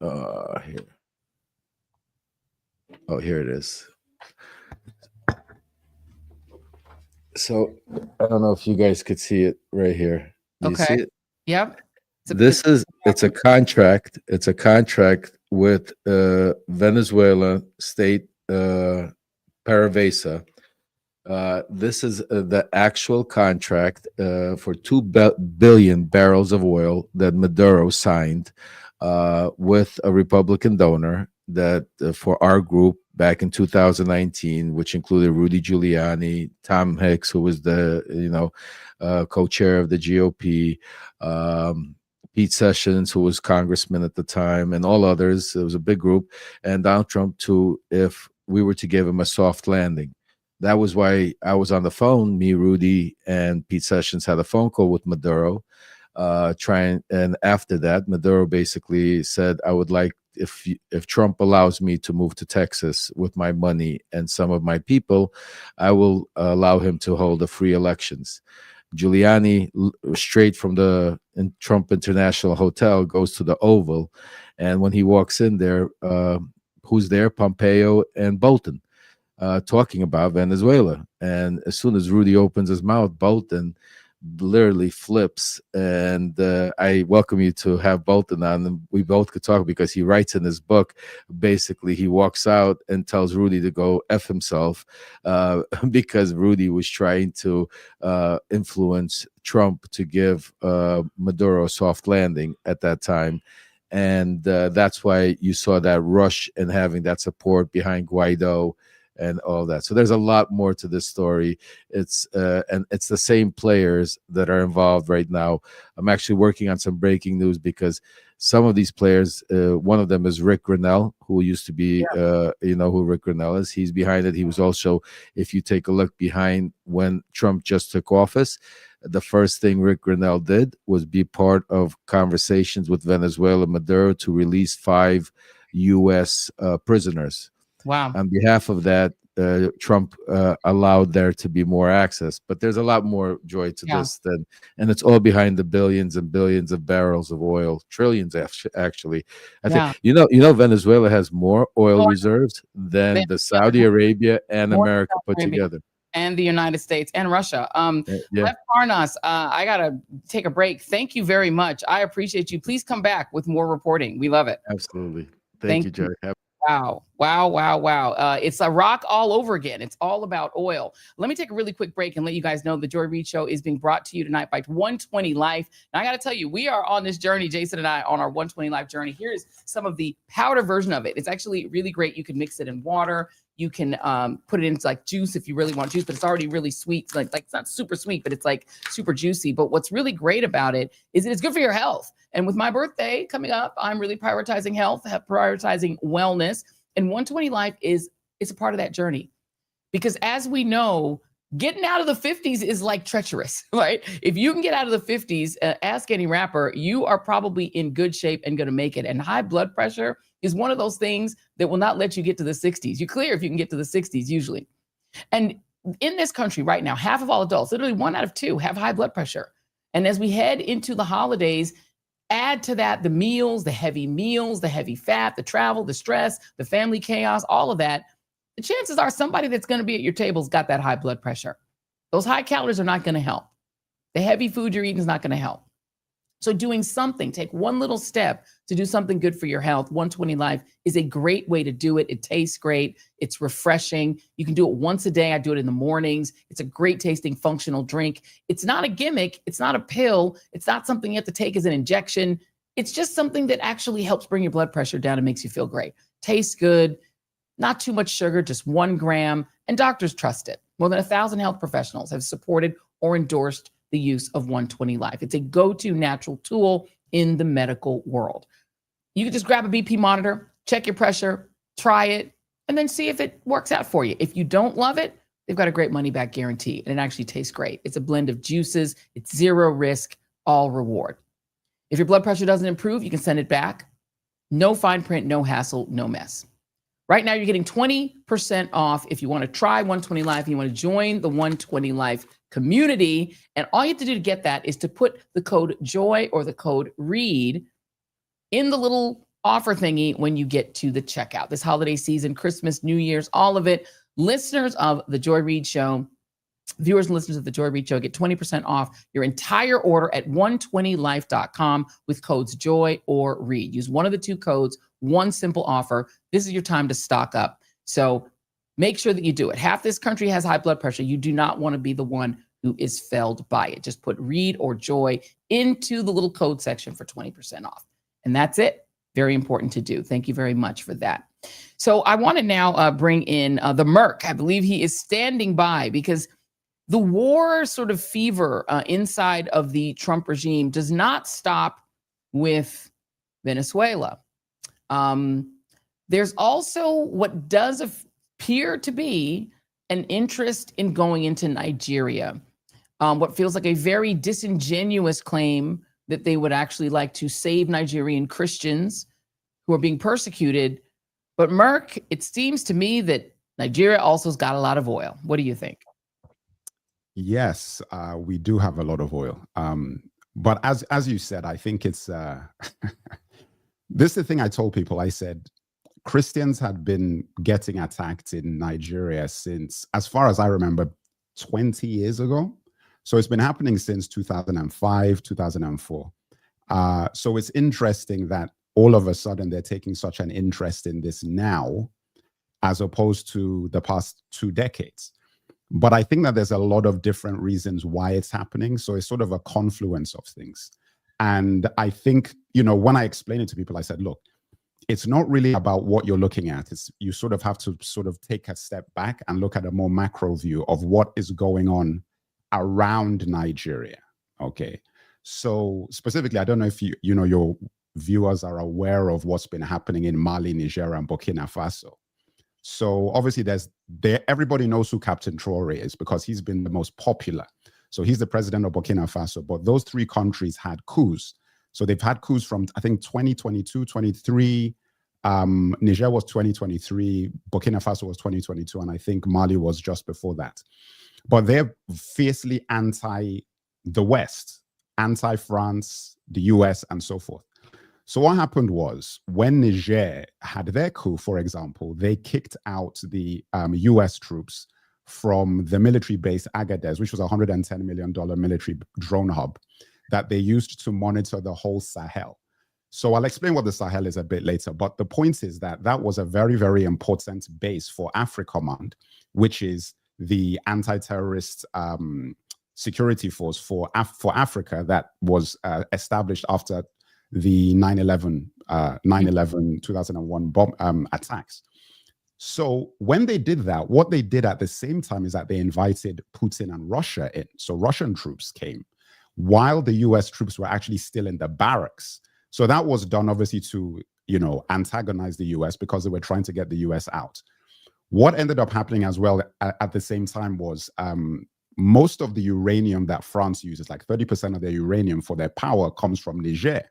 Here. Oh, here it is. So I don't know if you guys could see it right here. Do you see it? Yep. It's a contract. It's a contract with Venezuela State PDVSA. This is the actual contract for 2 billion barrels of oil that Maduro signed with a Republican donor that for our group back in 2019, which included Rudy Giuliani, Tom Hicks, who was the co-chair of the GOP, Pete Sessions, who was congressman at the time, and all others. It was a big group, and Donald Trump too, if we were to give him a soft landing. That was why I was on the phone. Me, Rudy, and Pete Sessions had a phone call with Maduro, and after that, Maduro basically said, I would like, if Trump allows me to move to Texas with my money and some of my people, I will allow him to hold free elections. Giuliani, straight from the Trump International Hotel, goes to the Oval, and when he walks in there, who's there? Pompeo and Bolton, talking about Venezuela. And as soon as Rudy opens his mouth, Bolton literally flips. And I welcome you to have Bolton on, and we both could talk, because he writes in his book, basically he walks out and tells Rudy to go F himself, because Rudy was trying to influence Trump to give Maduro a soft landing at that time. And that's why you saw that rush and having that support behind Guaido and all that. So there's a lot more to this story. It's and it's the same players that are involved right now. I'm actually working on some breaking news, because some of these players, one of them is Rick Grinnell, who used to be, you know who Rick Grinnell is. He's behind it. He was also, if you take a look behind when Trump just took office, the first thing Rick Grinnell did was be part of conversations with Venezuela Maduro to release 5 U.S. prisoners. Wow. On behalf of that, Trump allowed there to be more access. But there's a lot more, Joy, to this and it's all behind the billions and billions of barrels of oil, trillions actually. I think you know Venezuela has more oil reserves than the Saudi Arabia and America put together. And the United States and Russia. Lev Parnas, I gotta take a break. Thank you very much. I appreciate you. Please come back with more reporting. We love it. Absolutely. Thank you, Joy. Wow. Wow, wow, wow. It's a rock all over again. It's all about oil. Let me take a really quick break and let you guys know the Joy Reid Show is being brought to you tonight by 120 Life. Now, I got to tell you, we are on this journey, Jason and I, on our 120 Life journey. Here's some of the powder version of it. It's actually really great. You can mix it in water. You can put it into like juice if you really want juice, but it's already really sweet. Like it's not super sweet, but it's like super juicy. But what's really great about it is that it's good for your health. And with my birthday coming up, I'm really prioritizing health, prioritizing wellness. And 120 Life is a part of that journey. Because as we know, getting out of the 50s is like treacherous, right? If you can get out of the 50s, ask any rapper, you are probably in good shape and going to make it. And high blood pressure is one of those things that will not let you get to the 60s. You're clear if you can get to the 60s usually. And in this country right now, half of all adults, literally 1 out of 2, have high blood pressure. And as we head into the holidays, add to that the meals, the heavy fat, the travel, the stress, the family chaos, all of that. The chances are somebody that's going to be at your table's got that high blood pressure. Those high calories are not going to help. The heavy food you're eating is not going to help. So doing something, take one little step to do something good for your health. 120 Life is a great way to do it. It tastes great. It's refreshing. You can do it once a day. I do it in the mornings. It's a great tasting functional drink. It's not a gimmick. It's not a pill. It's not something you have to take as an injection. It's just something that actually helps bring your blood pressure down and makes you feel great. Tastes good. Not too much sugar, just 1 gram. And doctors trust it. More than 1,000 health professionals have supported or endorsed the use of 120 Life. It's a go-to natural tool in the medical world. You can just grab a BP monitor, check your pressure, try it, and then see if it works out for you. If you don't love it, they've got a great money-back guarantee, and it actually tastes great. It's a blend of juices. It's 0 risk, all reward. If your blood pressure doesn't improve, you can send it back. No fine print, no hassle, no mess. Right now, you're getting 20% off if you want to try 120 Life, you want to join the 120 Life community. And all you have to do to get that is to put the code JOY or the code READ in the little offer thingy when you get to the checkout. This holiday season, Christmas, New Year's, all of it. Listeners of the Joy Reid Show, viewers and listeners of the Joy Reid Show get 20% off your entire order at 120life.com with codes JOY or READ. Use one of the two codes, one simple offer. This is your time to stock up. So make sure that you do it. Half this country has high blood pressure. You do not want to be the one who is felled by it. Just put READ or JOY into the little code section for 20% off. And that's it. Very important to do. Thank you very much for that. So I want to now bring in the Merc. I believe he is standing by because the war sort of fever inside of the Trump regime does not stop with Venezuela. There's also what does appear to be an interest in going into Nigeria. What feels like a very disingenuous claim that they would actually like to save Nigerian Christians who are being persecuted. But Merc, it seems to me that Nigeria also has got a lot of oil. What do you think? Yes, we do have a lot of oil. But as you said, I think it's this is the thing I told people. I said Christians had been getting attacked in Nigeria since, as far as I remember, 20 years ago. So it's been happening since 2005, 2004. So it's interesting that all of a sudden they're taking such an interest in this now, as opposed to the past 2 decades. But I think that there's a lot of different reasons why it's happening. So it's sort of a confluence of things. And I think, when I explain it to people, I said, look, it's not really about what you're looking at. You sort of have to sort of take a step back and look at a more macro view of what is going on around Nigeria. Okay. So specifically, I don't know if your viewers are aware of what's been happening in Mali, Niger, and Burkina Faso. So obviously everybody knows who Captain Traore is because he's been the most popular. So he's the president of Burkina Faso, but those 3 countries had coups. So they've had coups from, I think, 2022, 23, Niger was 2023, Burkina Faso was 2022, and I think Mali was just before that. But they're fiercely anti the West, anti-France, the US, and so forth. So what happened was when Niger had their coup, for example, they kicked out the US troops from the military base Agadez, which was a $110 million military drone hub that they used to monitor the whole Sahel. So I'll explain what the Sahel is a bit later. But the point is that was a very, very important base for AFRICOMAND, which is the anti-terrorist security force for Africa that was established after the 9/11 2001 bomb attacks. So when they did that, what they did at the same time is that they invited Putin and Russia in. So Russian troops came while the US troops were actually still in the barracks. So that was done obviously to, antagonize the US because they were trying to get the US out. What ended up happening as well at the same time was most of the uranium that France uses, like 30% of their uranium for their power, comes from Niger.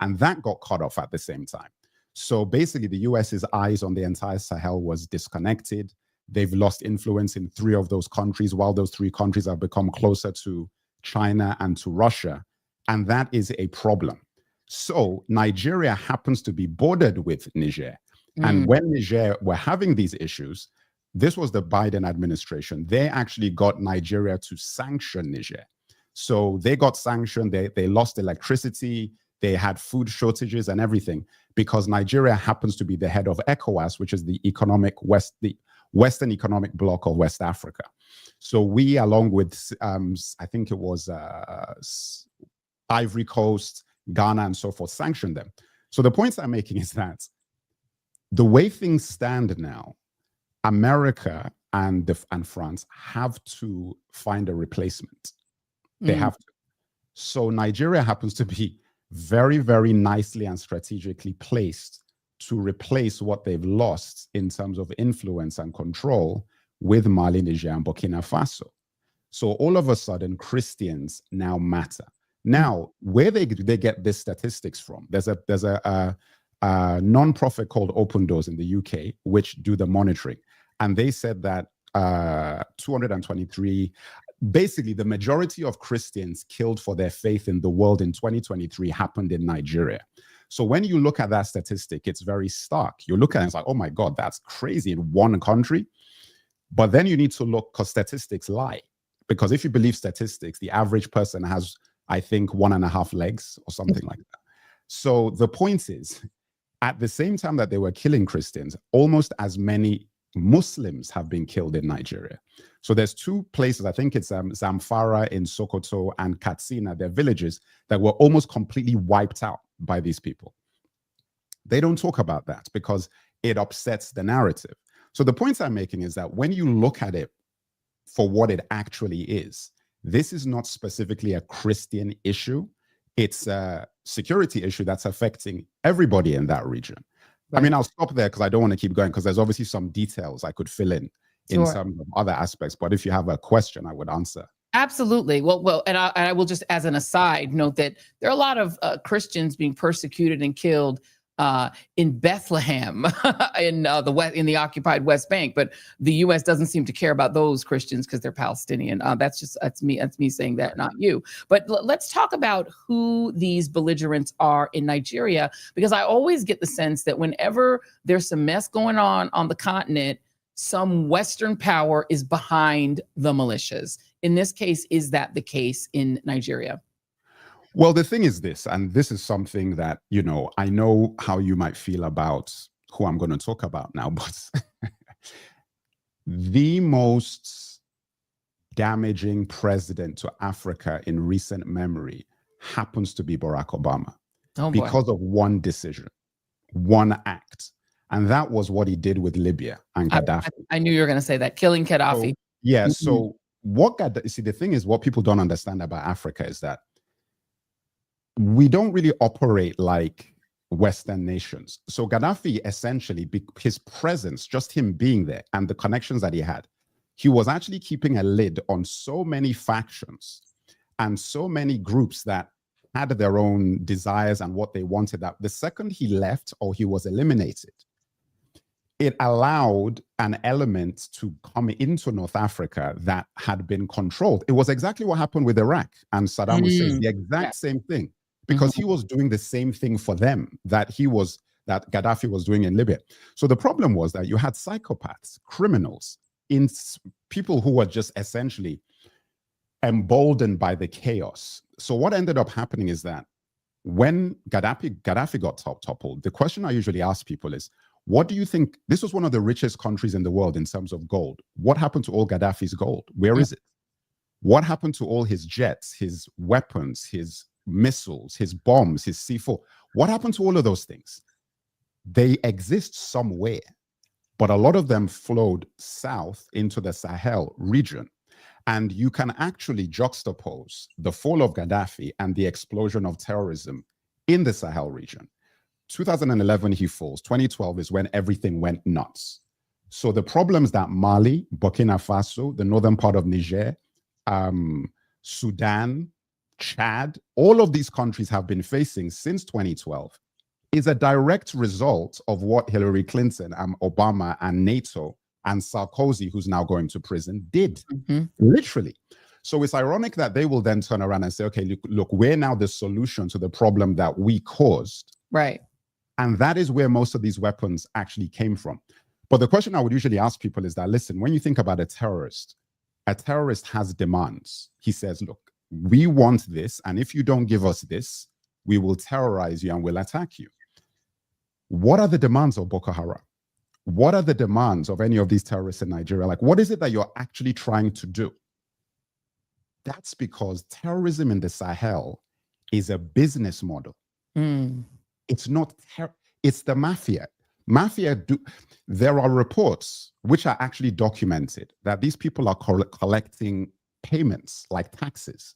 And that got cut off at the same time. So basically, the US's eyes on the entire Sahel was disconnected. They've lost influence in 3 of those countries, while those 3 countries have become closer to China and to Russia. And that is a problem. So Nigeria happens to be bordered with Niger. And when Niger were having these issues, this was the Biden administration. They actually got Nigeria to sanction Niger. So they got sanctioned. They lost electricity. They had food shortages and everything because Nigeria happens to be the head of ECOWAS, which is the Western Economic Bloc of West Africa. So we, along with, I think it was Ivory Coast, Ghana, and so forth, sanctioned them. So the points I'm making is that the way things stand now, America and France have to find a replacement. They have to. So Nigeria happens to be very, very nicely and strategically placed to replace what they've lost in terms of influence and control with Mali, Niger, and Burkina Faso. So all of a sudden, Christians now matter. Now, where they get these statistics from, there's a a non-profit called Open Doors in the UK, which do the monitoring. And they said that 223, basically the majority of Christians killed for their faith in the world in 2023 happened in Nigeria. So when you look at that statistic, it's very stark. You look at it and it's like, oh my God, that's crazy in one country. But then you need to look, because statistics lie. Because if you believe statistics, the average person has, I think, 1.5 legs or something like that. So the point is, at the same time that they were killing Christians, almost as many Muslims have been killed in Nigeria. So there's 2 places, I think it's Zamfara in Sokoto and Katsina, they're villages that were almost completely wiped out by these people. They don't talk about that because it upsets the narrative. So the points I'm making is that when you look at it for what it actually is, this is not specifically a Christian issue. It's a security issue that's affecting everybody in that region. Right. I mean, I'll stop there because I don't want to keep going, because there's obviously some details I could fill in some other aspects. But if you have a question, I would answer. Absolutely. Well, and I will just, as an aside, note that there are a lot of Christians being persecuted and killed in Bethlehem, in the occupied West Bank, but the U.S. doesn't seem to care about those Christians because they're Palestinian. That's me saying that, not you. But let's talk about who these belligerents are in Nigeria, because I always get the sense that whenever there's some mess going on the continent, some Western power is behind the militias. In this case, is that the case in Nigeria? Well, the thing is this, and this is something that, you know, I know how you might feel about who I'm going to talk about now, but the most damaging president to Africa in recent memory happens to be Barack Obama, because of one decision, one act. And that was what he did with Libya and Gaddafi. I knew you were going to say that, killing Gaddafi. So, yeah. Mm-hmm. So the thing is, what people don't understand about Africa is that we don't really operate like Western nations. So Gaddafi, essentially, his presence, just him being there and the connections that he had, he was actually keeping a lid on so many factions and so many groups that had their own desires and what they wanted. That the second he left or he was eliminated, it allowed an element to come into North Africa that had been controlled. It was exactly what happened with Iraq and Saddam Hussein, the exact same thing, because he was doing the same thing for them that Gaddafi was doing in Libya. So the problem was that you had psychopaths, criminals, people who were just essentially emboldened by the chaos. So what ended up happening is that when Gaddafi got toppled, the question I usually ask people is, what do you think? This was one of the richest countries in the world in terms of gold. What happened to all Gaddafi's gold? Where is it? What happened to all his jets, his weapons, his missiles, his bombs, his C4? What happened to all of those things? They exist somewhere, but a lot of them flowed south into the Sahel region. And you can actually juxtapose the fall of Gaddafi and the explosion of terrorism in the Sahel region. 2011, he falls. 2012 is when everything went nuts. So the problems that Mali, Burkina Faso, the northern part of Niger, Sudan, Chad, all of these countries have been facing since 2012 is a direct result of what Hillary Clinton and Obama and NATO and Sarkozy, who's now going to prison, did. Literally. So it's ironic that they will then turn around and say, okay, look, we're now the solution to the problem that we caused. Right. And that is where most of these weapons actually came from. But the question I would usually ask people is that, listen, when you think about a terrorist has demands. He says, look, we want this, and if you don't give us this, we will terrorize you and we'll attack you. What are the demands of Boko Haram? What are the demands of any of these terrorists in Nigeria? Like, what is it that you're actually trying to do? That's because terrorism in the Sahel is a business model. It's not it's the mafia. There are reports which are actually documented that these people are collecting payments like taxes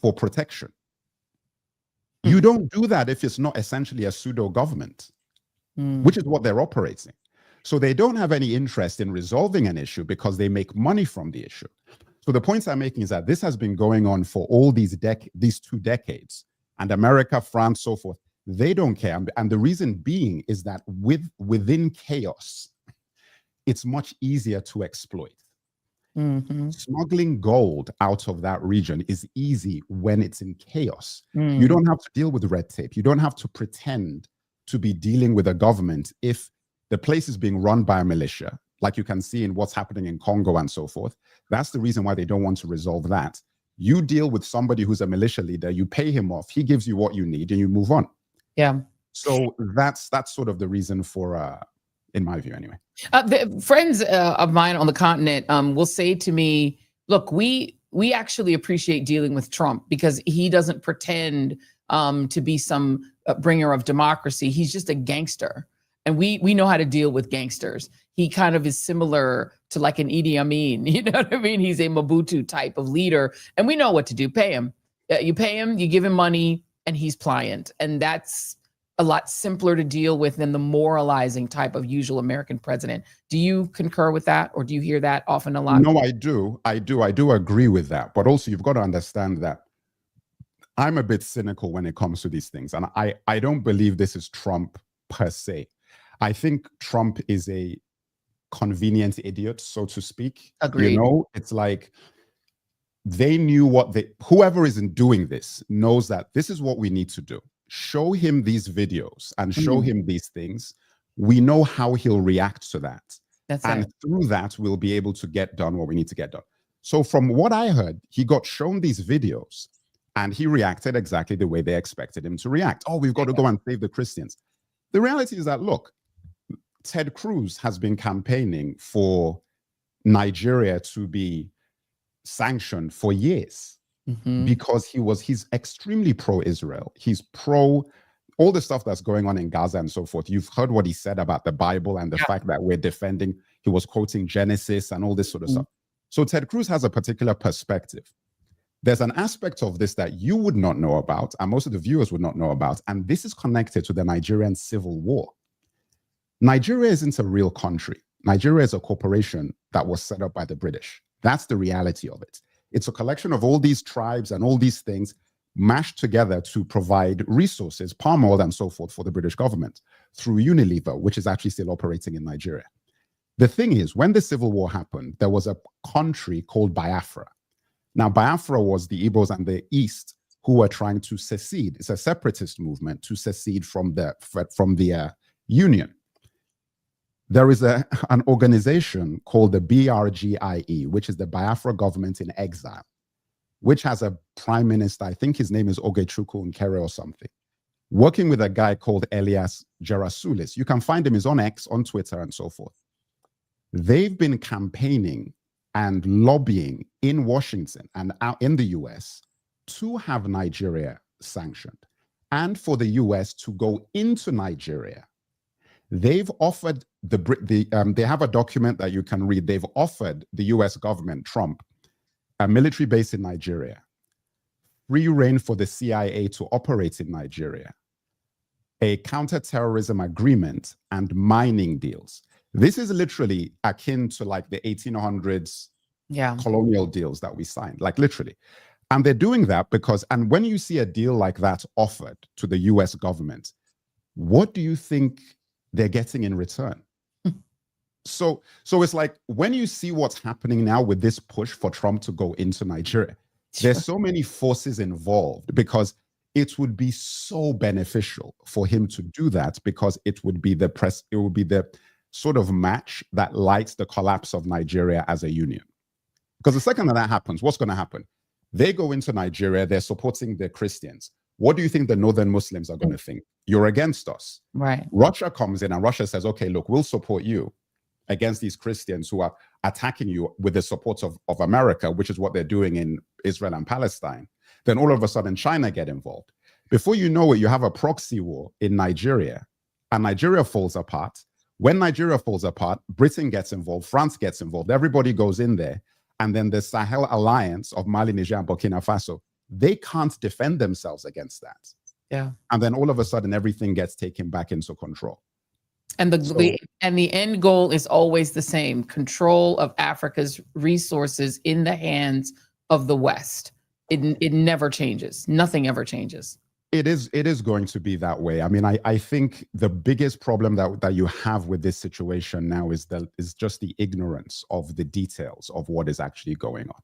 for protection. You don't do that if it's not essentially a pseudo government, which is what they're operating. So they don't have any interest in resolving an issue because they make money from the issue. So the points I'm making is that this has been going on for all these 2 decades, and America, France, so forth, They don't care. And the reason being is that within chaos, it's much easier to exploit. Smuggling gold out of that region is easy when it's in chaos. You don't have to deal with red tape. You don't have to pretend to be dealing with a government if the place is being run by a militia, like you can see in what's happening in Congo and so forth. That's the reason why they don't want to resolve that. You deal with somebody who's a militia leader, you pay him off, he gives you what you need, and you move on. Yeah. So that's sort of the reason for, in my view anyway. The friends of mine on the continent will say to me, look, we actually appreciate dealing with Trump because he doesn't pretend to be some bringer of democracy. He's just a gangster. And we know how to deal with gangsters. He kind of is similar to like an Idi Amin, you know what I mean? He's a Mobutu type of leader, and we know what to do. Pay him. You pay him, you give him money, and he's pliant. And that's a lot simpler to deal with than the moralizing type of usual American president. Do you concur with that, or do you hear that often a lot? No, I do. I do agree with that. But also you've got to understand that I'm a bit cynical when it comes to these things. And I don't believe this is Trump per se. I think Trump is a convenient idiot, so to speak. Agreed. You know, it's like they knew whoever isn't doing this knows that this is what we need to do. Show him these videos and show him these things. We know how he'll react to that. And through that, we'll be able to get done what we need to get done. So from what I heard, he got shown these videos and he reacted exactly the way they expected him to react. Oh, we've got to go and save the Christians. The reality is that, look, Ted Cruz has been campaigning for Nigeria to be sanctioned for years because he's extremely pro-Israel. He's pro all the stuff that's going on in Gaza and so forth. You've heard what he said about the Bible and the fact that we're defending. He was quoting Genesis and all this sort of stuff. So Ted Cruz has a particular perspective. There's an aspect of this that you would not know about, and most of the viewers would not know about, and this is connected to the Nigerian civil war. Nigeria isn't a real country. Nigeria is a corporation that was set up by the British. That's the reality of it. It's a collection of all these tribes and all these things mashed together to provide resources, palm oil and so forth, for the British government through Unilever, which is actually still operating in Nigeria. The thing is, when the civil war happened, there was a country called Biafra. Now, Biafra was the Igbos and the East who were trying to secede. It's a separatist movement to secede from the Union. There is an organization called the BRGIE, which is the Biafra government in exile, which has a prime minister, I think his name is Ogechukwu Nkere or something, working with a guy called Elias Gerasulis. You can find him, he's on X, on Twitter and so forth. They've been campaigning and lobbying in Washington and out in the US to have Nigeria sanctioned and for the US to go into Nigeria. They've offered they have a document that you can read. They've offered the US government, Trump, a military base in Nigeria, free reign for the CIA to operate in Nigeria, a counterterrorism agreement, and mining deals. This is literally akin to like the 1800s colonial deals that we signed, like literally. And they're doing that because, and when you see a deal like that offered to the US government, what do you think they're getting in return? So it's like when you see what's happening now with this push for Trump to go into Nigeria, there's so many forces involved because it would be so beneficial for him to do that because it would be the sort of match that lights the collapse of Nigeria as a union. Because the second that happens, what's going to happen? They go into Nigeria, they're supporting the Christians. What do you think the northern Muslims are going to think? You're against us. Right. Russia comes in and Russia says, okay, look, we'll support you against these Christians who are attacking you with the support of America, which is what they're doing in Israel and Palestine. Then all of a sudden, China get involved. Before you know it, you have a proxy war in Nigeria, and Nigeria falls apart. When Nigeria falls apart, Britain gets involved, France gets involved, everybody goes in there. And then the Sahel alliance of Mali, Niger, and Burkina Faso, they can't defend themselves against that. Yeah. And then all of a sudden, everything gets taken back into control. And the end goal is always the same: control of Africa's resources in the hands of the West. It never changes. Nothing ever changes. It is going to be that way. I mean, I think the biggest problem that you have with this situation now is just the ignorance of the details of what is actually going on.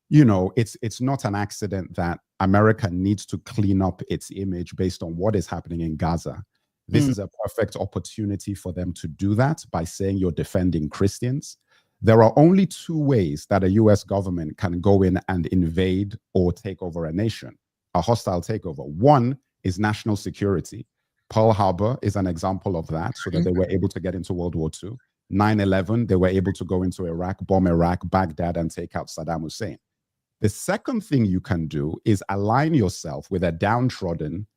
You know, it's not an accident that America needs to clean up its image based on what is happening in Gaza. This is a perfect opportunity for them to do that by saying you're defending Christians. There are only two ways that a US government can go in and invade or take over a nation, a hostile takeover. One is national security. Pearl Harbor is an example of that, so that they were able to get into World War II. 9/11, they were able to go into Iraq, bomb Iraq, Baghdad, and take out Saddam Hussein. The second thing you can do is align yourself with a downtrodden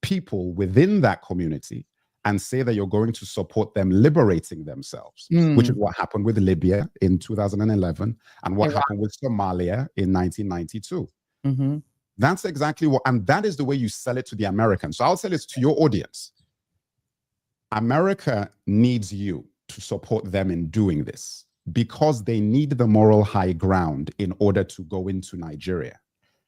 people within that community and say that you're going to support them liberating themselves, which is what happened with Libya in 2011 and what happened with Somalia in 1992. That's exactly what, and that is the way you sell it to the Americans. So I'll sell it to your audience. America needs you to support them in doing this because they need the moral high ground in order to go into Nigeria.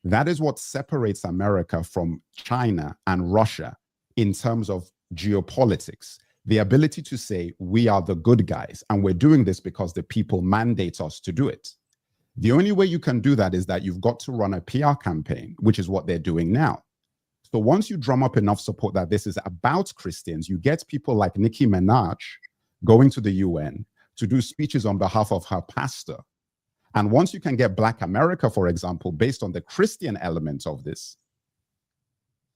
That is what separates America from China and Russia in terms of geopolitics. The ability to say, we are the good guys, and we're doing this because the people mandate us to do it. The only way you can do that is that you've got to run a PR campaign, which is what they're doing now. So once you drum up enough support that this is about Christians, you get people like Nicki Minaj going to the UN to do speeches on behalf of her pastor. And once you can get Black America, for example, based on the Christian elements of this,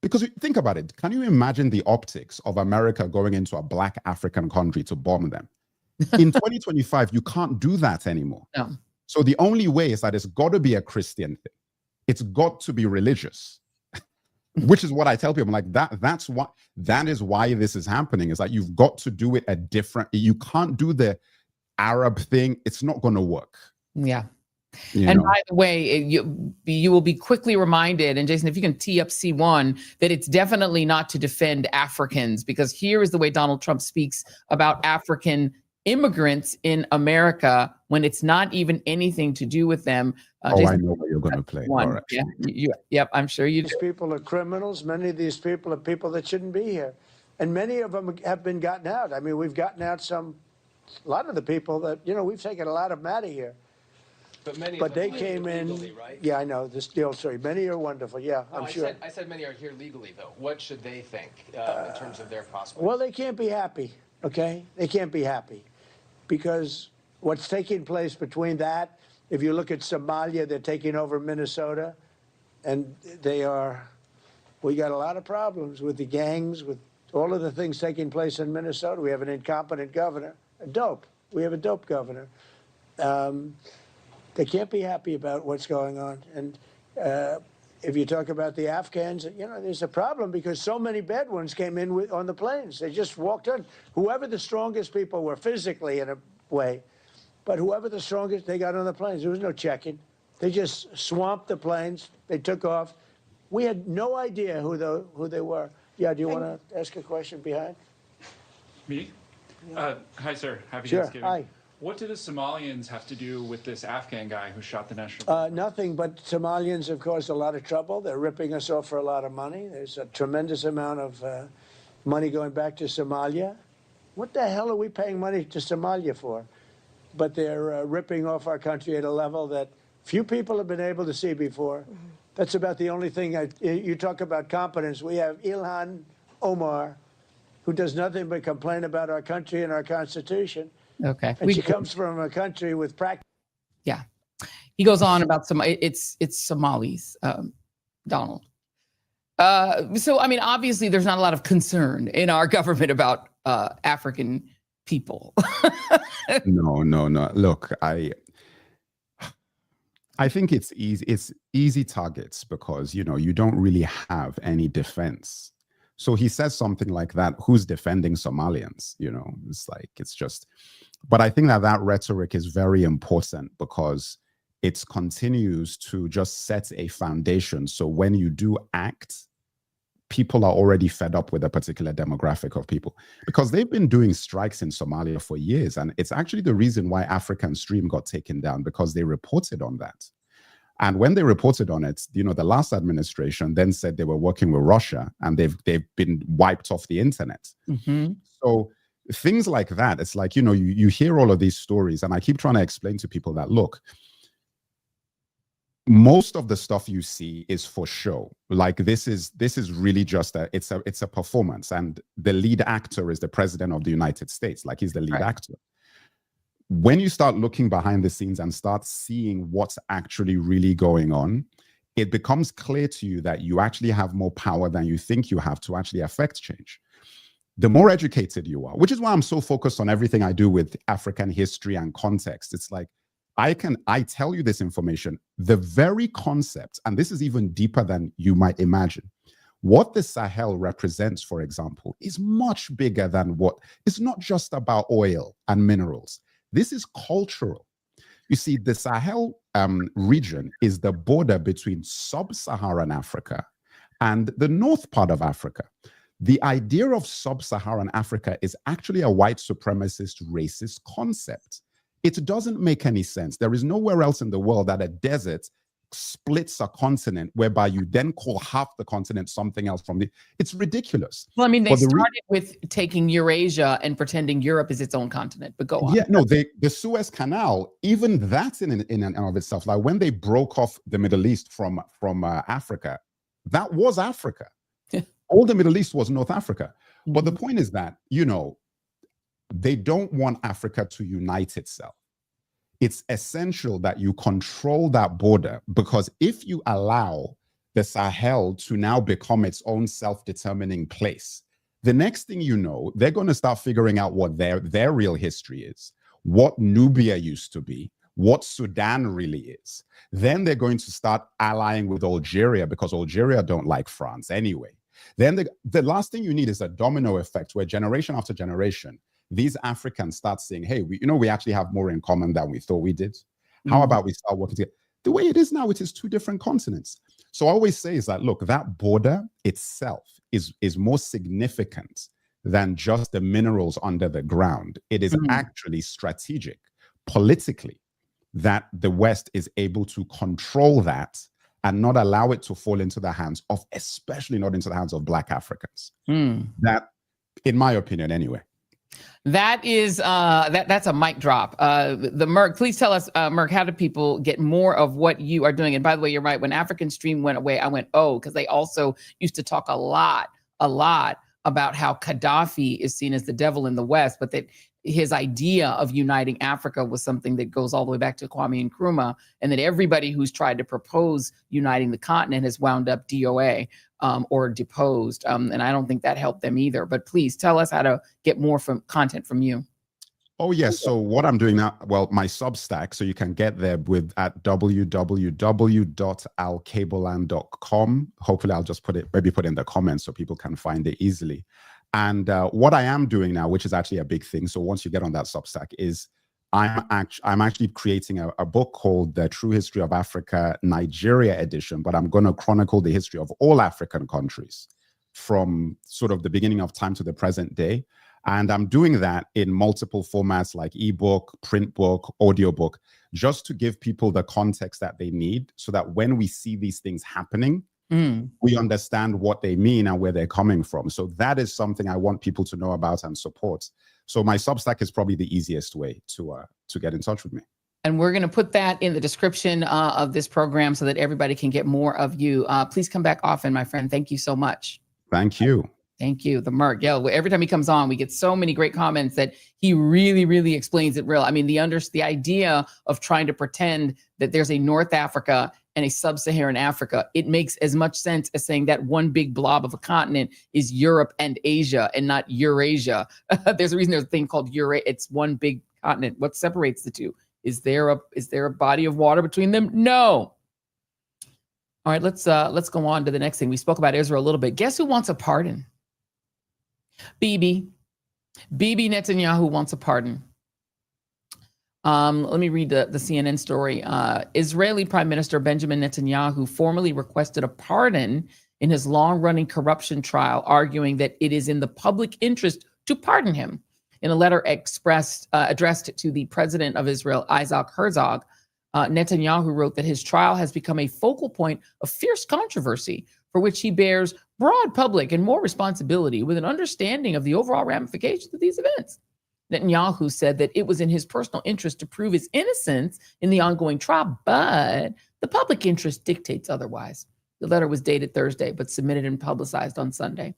because think about it, can you imagine the optics of America going into a Black African country to bomb them? In 2025, you can't do that anymore. No. So the only way is that it's got to be a Christian thing. It's got to be religious, which is what I tell people. I'm like, that is why this is happening, is that you've got to do it you can't do the Arab thing. It's not going to work. Yeah. By the way, you will be quickly reminded, and Jason, if you can tee up C1, that it's definitely not to defend Africans, because here is the way Donald Trump speaks about African immigrants in America when it's not even anything to do with them. Jason, I know what you're going to play. Right. Yep, I'm sure you do. These people are criminals. Many of these people are people that shouldn't be here. And many of them have been gotten out. I mean, we've gotten out a lot of the people that, we've taken a lot of them out of here. But they came in, legally, right? Yeah, I know, this deal, sorry. Many are wonderful, yeah, I'm sure. I said many are here legally, though. What should they think in terms of their prospects? Well, they can't be happy, okay? They can't be happy. Because what's taking place between that, if you look at Somalia, they're taking over Minnesota, and we got a lot of problems with the gangs, with all of the things taking place in Minnesota. We have an incompetent governor, we have a dope governor. They can't be happy about what's going on. And if you talk about the Afghans, there's a problem because so many bad ones came in on the planes. They just walked in. Whoever the strongest people were physically in a way, but whoever the strongest, they got on the planes. There was no checking. They just swamped the planes. They took off. We had no idea who they were. Yeah, do you want to ask a question behind? Me? Hi, sir. Happy Sure. Thanksgiving. Hi. What do the Somalians have to do with this Afghan guy who shot the national? Nothing, but Somalians have caused a lot of trouble. They're ripping us off for a lot of money. There's a tremendous amount of money going back to Somalia. What the hell are we paying money to Somalia for? But they're ripping off our country at a level that few people have been able to see before. That's about the only thing. You talk about competence. We have Ilhan Omar, who does nothing but complain about our country and our Constitution. Okay. And she comes from a country with practice. Yeah. He goes on about it's Somalis, Donald. So, I mean, obviously there's not a lot of concern in our government about African people. No. Look, I think it's easy. It's easy targets because, you don't really have any defense. So he says something like that, who's defending Somalians? It's just, but I think that rhetoric is very important because it continues to just set a foundation. So when you do act, people are already fed up with a particular demographic of people because they've been doing strikes in Somalia for years. And it's actually the reason why African Stream got taken down, because they reported on that. And when they reported on it, you know, the last administration then said they were working with Russia, and they've been wiped off the internet. Mm-hmm. So things like that, it's like, you know, you hear all of these stories, and I keep trying to explain to people that, look, most of the stuff you see is for show. Like this is really just it's a performance, and the lead actor is the president of the United States. Like, he's the lead actor. When you start looking behind the scenes and start seeing what's actually really going on, it becomes clear to you that you actually have more power than you think you have to actually affect change. The more educated you are, which is why I'm so focused on everything I do with African history and context. It's like, I tell you this information, the very concept, and this is even deeper than you might imagine. What the Sahel represents, for example, is much bigger than it's not just about oil and minerals. This is cultural. You see, the Sahel region is the border between sub-Saharan Africa and the north part of Africa. The idea of sub-Saharan Africa is actually a white supremacist racist concept. It doesn't make any sense. There is nowhere else in the world that a desert splits a continent whereby you then call half the continent something else from it's ridiculous. Well, I mean, they started with taking Eurasia and pretending Europe is its own continent, but go on. Yeah, no, the Suez Canal, even that's in and of itself. Like when they broke off the Middle East from Africa, that was Africa. All the Middle East was North Africa. But the point is that, you know, they don't want Africa to unite itself. It's essential that you control that border, because if you allow the Sahel to now become its own self-determining place, the next thing you know, they're going to start figuring out what their real history is, what Nubia used to be, what Sudan really is. Then they're going to start allying with Algeria, because Algeria don't like France anyway. Then the last thing you need is a domino effect where generation after generation, these Africans start saying, hey, we actually have more in common than we thought we did. How about we start working together? The way it is now, it is two different continents. So I always say is that, look, that border itself is more significant than just the minerals under the ground. It is actually strategic, politically, that the West is able to control that and not allow it to fall into the hands of, especially not into the hands of Black Africans. That, in my opinion, anyway. That is that's a mic drop. The Merc, please tell us, Merc, how do people get more of what you are doing? And by the way, you're right. When African Stream went away, I went, oh, because they also used to talk a lot about how Gaddafi is seen as the devil in the West, but that his idea of uniting Africa was something that goes all the way back to Kwame Nkrumah, and that everybody who's tried to propose uniting the continent has wound up DOA or deposed. And I don't think that helped them either. But please tell us how to get more content from you. Oh, yes. So what I'm doing now, well, my Substack, so you can get there at www.alkebulan.com. Hopefully I'll just put it in the comments so people can find it easily. And what I am doing now, which is actually a big thing, so once you get on that Substack, is I'm actually creating a book called The True History of Africa, Nigeria edition, but I'm going to chronicle the history of all African countries from sort of the beginning of time to the present day. And I'm doing that in multiple formats like ebook, print book, audiobook, just to give people the context that they need so that when we see these things happening, we understand what they mean and where they're coming from. So that is something I want people to know about and support. So my Substack is probably the easiest way to get in touch with me. And we're going to put that in the description of this program so that everybody can get more of you. Please come back often, my friend. Thank you so much. Thank you. Thank you. The Merc. Yeah, every time he comes on, we get so many great comments that he really, really explains it real. I mean, the idea of trying to pretend that there's a North Africa and a sub-Saharan Africa, it makes as much sense as saying that one big blob of a continent is Europe and Asia and not Eurasia. There's a reason there's a thing called Eurasia. It's one big continent. What separates the two? Is there a body of water between them? No. All right, let's go on to the next thing. We spoke about Israel a little bit. Guess who wants a pardon? Bibi Netanyahu wants a pardon. Let me read the CNN story. Israeli Prime Minister Benjamin Netanyahu formally requested a pardon in his long-running corruption trial, arguing that it is in the public interest to pardon him. In a letter addressed to the president of Israel, Isaac Herzog, Netanyahu wrote that his trial has become a focal point of fierce controversy for which he bears broad public and more responsibility with an understanding of the overall ramifications of these events. Netanyahu said that it was in his personal interest to prove his innocence in the ongoing trial, but the public interest dictates otherwise. The letter was dated Thursday, but submitted and publicized on Sunday.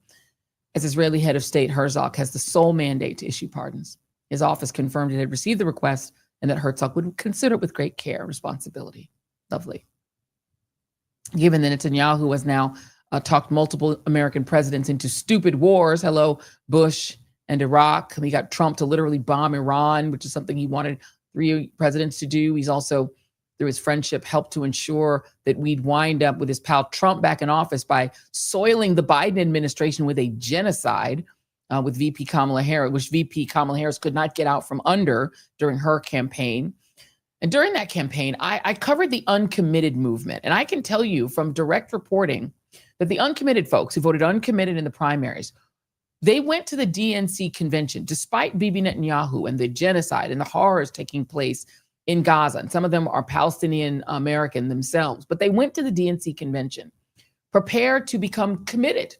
As Israeli head of state, Herzog has the sole mandate to issue pardons. His office confirmed it had received the request and that Herzog would consider it with great care and responsibility. Lovely. Given that Netanyahu has now talked multiple American presidents into stupid wars, hello, Bush and Iraq. We got Trump to literally bomb Iran, which is something he wanted 3 presidents to do. He's also, through his friendship, helped to ensure that we'd wind up with his pal Trump back in office by soiling the Biden administration with a genocide with VP Kamala Harris, which VP Kamala Harris could not get out from under during her campaign. And during that campaign, I covered the uncommitted movement. And I can tell you from direct reporting that the uncommitted folks who voted uncommitted in the primaries, they went to the DNC convention despite Bibi Netanyahu and the genocide and the horrors taking place in Gaza. And some of them are Palestinian American themselves, but they went to the DNC convention prepared to become committed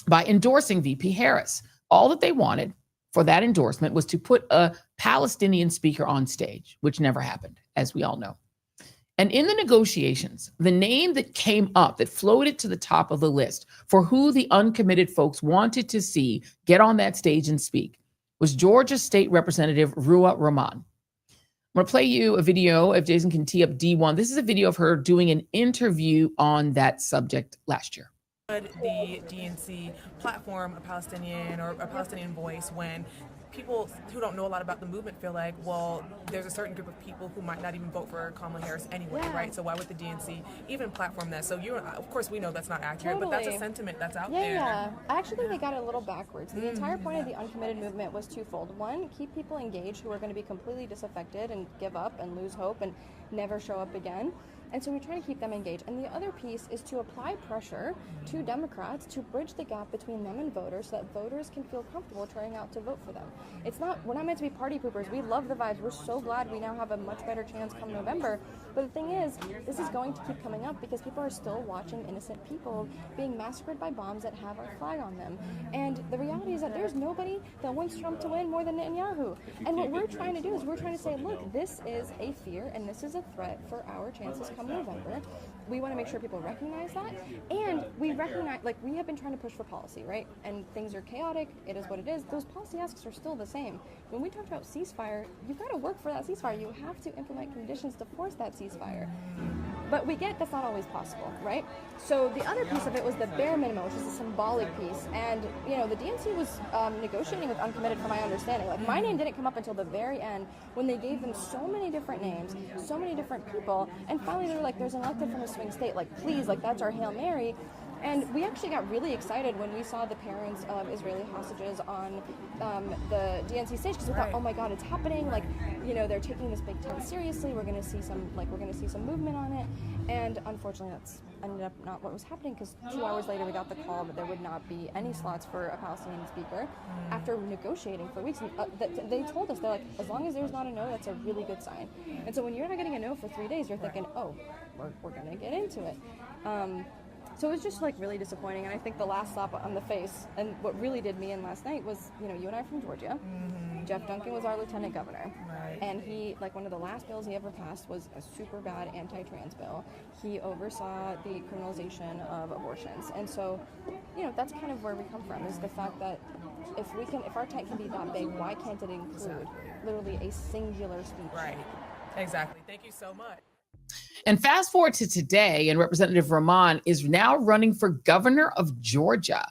by endorsing VP Harris. All that they wanted for that endorsement was to put a Palestinian speaker on stage, which never happened, as we all know. And in the negotiations, the name that came up, that floated to the top of the list for who the uncommitted folks wanted to see get on that stage and speak was Georgia State Representative Ruwa Romman. I'm going to play you a video, if Jason can tee up D1. This is a video of her doing an interview on that subject last year. The DNC platform a Palestinian or a Palestinian voice when people who don't know a lot about the movement feel like, well, there's a certain group of people who might not even vote for Kamala Harris anyway, right? So why would the DNC even platform that? So of course we know that's not accurate, but that's a sentiment that's out there. Yeah, I actually think they got it a little backwards. The entire point of the uncommitted movement was twofold. One, keep people engaged who are going to be completely disaffected and give up and lose hope and never show up again. And so we try to keep them engaged. And the other piece is to apply pressure to Democrats to bridge the gap between them and voters so that voters can feel comfortable turning out to vote for them. We're not meant to be party poopers. We love the vibes. We're so glad we now have a much better chance come November. But the thing is, this is going to keep coming up because people are still watching innocent people being massacred by bombs that have our flag on them. And the reality is that there's nobody that wants Trump to win more than Netanyahu. And what we're trying to do is we're trying to say, look, this is a fear and this is a threat for our chances come November. We want to make sure people recognize that, and we recognize, like, we have been trying to push for policy, right? And things are chaotic. It is what it is. Those policy asks are still the same. When we talk about ceasefire, you've got to work for that ceasefire. You have to implement conditions to force that ceasefire. But we get that's not always possible, right? So the other piece of it was the bare minimum, which is a symbolic piece. And, you know, the DNC was negotiating with uncommitted, from my understanding. Like, my name didn't come up until the very end when they gave them so many different names, so many different people. And finally, they were like, there's an elected from a swing state. Like, please, like, that's our Hail Mary. And we actually got really excited when we saw the parents of Israeli hostages on the DNC stage, because we thought, oh my God, it's happening. Like, you know, they're taking this big tent seriously. We're going to see some movement on it. And unfortunately, that's ended up not what was happening, because 2 hours later we got the call that there would not be any slots for a Palestinian speaker after negotiating for weeks. And, they told us, they're like, as long as there's not a no, that's a really good sign. And so when you're not getting a no for 3 days, you're thinking, oh, we're going to get into it. So it was just, like, really disappointing. And I think the last slap on the face, and what really did me in last night was, you know, you and I are from Georgia. Jeff Duncan was our lieutenant governor. And he, like, one of the last bills he ever passed was a super bad anti-trans bill. He oversaw the criminalization of abortions. And so, you know, that's kind of where we come from, is the fact that if our tent can be that big, why can't it include literally a singular speech? Right. Exactly. Thank you so much. And fast forward to today, and Representative Romman is now running for governor of Georgia.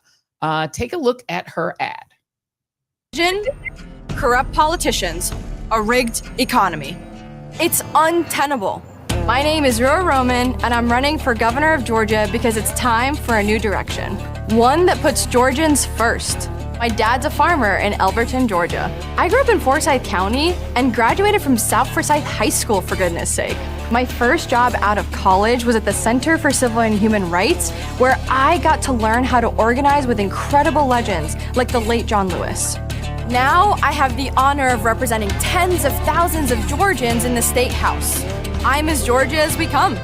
Take a look at her ad. Corrupt politicians, a rigged economy. It's untenable. My name is Ruwa Romman, and I'm running for governor of Georgia because it's time for a new direction. One that puts Georgians first. My dad's a farmer in Elberton, Georgia. I grew up in Forsyth County and graduated from South Forsyth High School, for goodness sake. My first job out of college was at the Center for Civil and Human Rights, where I got to learn how to organize with incredible legends like the late John Lewis. Now I have the honor of representing tens of thousands of Georgians in the State House. I'm as Georgia as we come.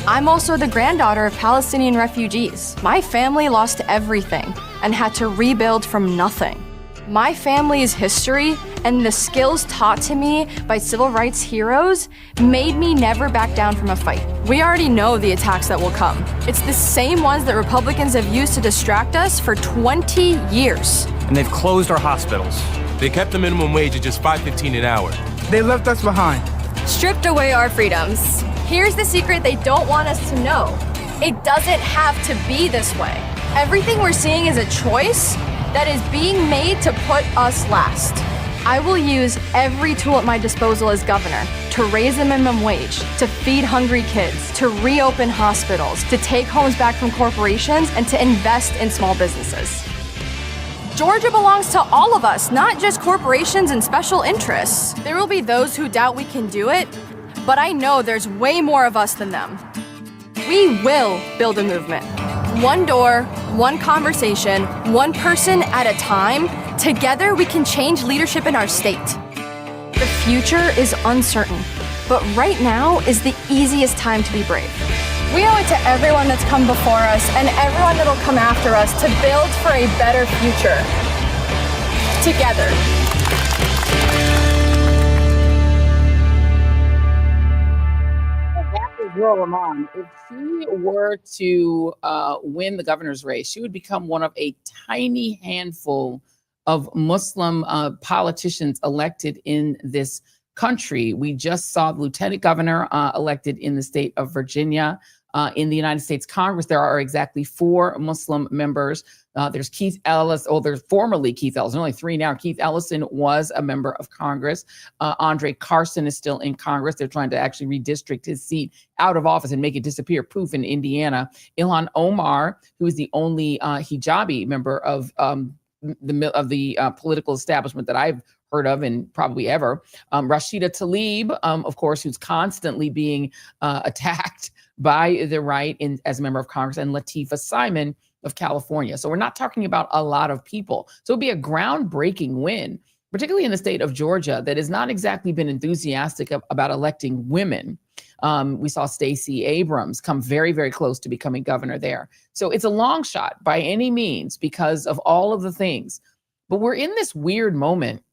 I'm also the granddaughter of Palestinian refugees. My family lost everything and had to rebuild from nothing. My family's history and the skills taught to me by civil rights heroes made me never back down from a fight. We already know the attacks that will come. It's the same ones that Republicans have used to distract us for 20 years. And they've closed our hospitals. They kept the minimum wage at just $5.15 an hour. They left us behind. Stripped away our freedoms. Here's the secret they don't want us to know. It doesn't have to be this way. Everything we're seeing is a choice that is being made to put us last. I will use every tool at my disposal as governor to raise the minimum wage, to feed hungry kids, to reopen hospitals, to take homes back from corporations, and to invest in small businesses. Georgia belongs to all of us, not just corporations and special interests. There will be those who doubt we can do it, but I know there's way more of us than them. We will build a movement. One door, one conversation, one person at a time. Together, we can change leadership in our state. The future is uncertain, but right now is the easiest time to be brave. We owe it to everyone that's come before us and everyone that'll come after us to build for a better future. Together. Ruwa Romman, if she were to win the governor's race, she would become one of a tiny handful of Muslim politicians elected in this country. We just saw the lieutenant governor elected in the state of Virginia. In the United States Congress, there are exactly 4 Muslim members. There's Keith Ellis, there's formerly Keith Ellison, only 3 now. Keith Ellison was a member of Congress. Andre Carson is still in Congress. They're trying to actually redistrict his seat out of office and make it disappear, poof, in Indiana. Ilhan Omar, who is the only hijabi member of the political establishment that I've heard of and probably ever. Rashida Tlaib, of course, who's constantly being attacked by the right as a member of Congress, and Latifah Simon of California. So we're not talking about a lot of people. So it'd be a groundbreaking win, particularly in the state of Georgia, that has not exactly been enthusiastic about electing women. We saw Stacey Abrams come very, very close to becoming governor there. So it's a long shot by any means because of all of the things. But we're in this weird moment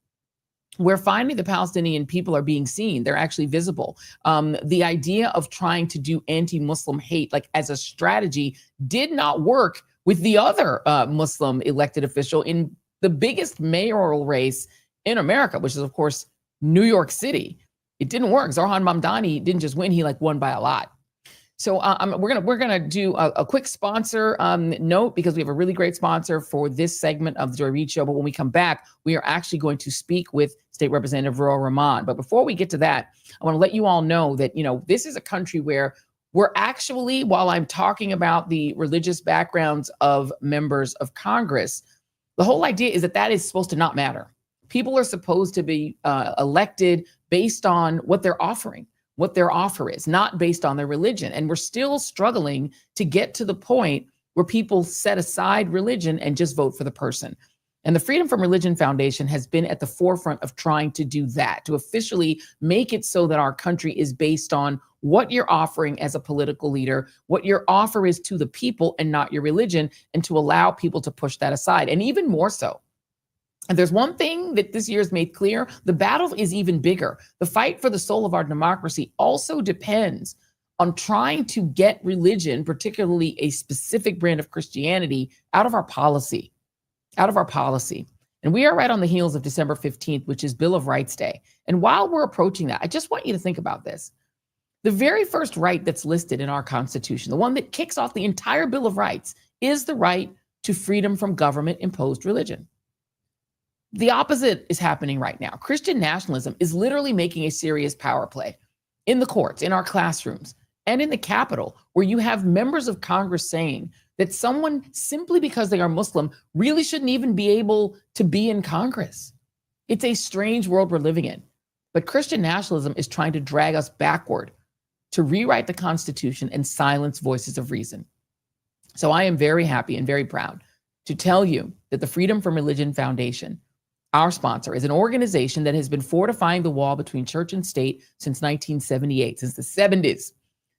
where finally the Palestinian people are being seen. They're actually visible. The idea of trying to do anti-Muslim hate, like as a strategy, did not work with the other Muslim elected official in the biggest mayoral race in America, which is, of course, New York City. It didn't work. Zohran Mamdani didn't just win, he won by a lot. So we're gonna do a quick sponsor note, because we have a really great sponsor for this segment of the Joy Reid Show. But when we come back, we are actually going to speak with State Representative Ruwa Romman. But before we get to that, I want to let you all know that, this is a country where we're actually, while I'm talking about the religious backgrounds of members of Congress, the whole idea is that is supposed to not matter. People are supposed to be elected based on what they're offering, what their offer is, not based on their religion. And we're still struggling to get to the point where people set aside religion and just vote for the person. And the Freedom from Religion Foundation has been at the forefront of trying to do that, to officially make it so that our country is based on what you're offering as a political leader, what your offer is to the people and not your religion, and to allow people to push that aside. And even more so, and there's one thing that this year has made clear, the battle is even bigger. The fight for the soul of our democracy also depends on trying to get religion, particularly a specific brand of Christianity, out of our policy. And we are right on the heels of December 15th, which is Bill of Rights Day. And while we're approaching that, I just want you to think about this. The very first right that's listed in our Constitution, the one that kicks off the entire Bill of Rights, is the right to freedom from government-imposed religion. The opposite is happening right now. Christian nationalism is literally making a serious power play in the courts, in our classrooms, and in the Capitol, where you have members of Congress saying that someone, simply because they are Muslim, really shouldn't even be able to be in Congress. It's a strange world we're living in. But Christian nationalism is trying to drag us backward to rewrite the Constitution and silence voices of reason. So I am very happy and very proud to tell you that the Freedom from Religion Foundation our sponsor, is an organization that has been fortifying the wall between church and state since 1978, since the 70s.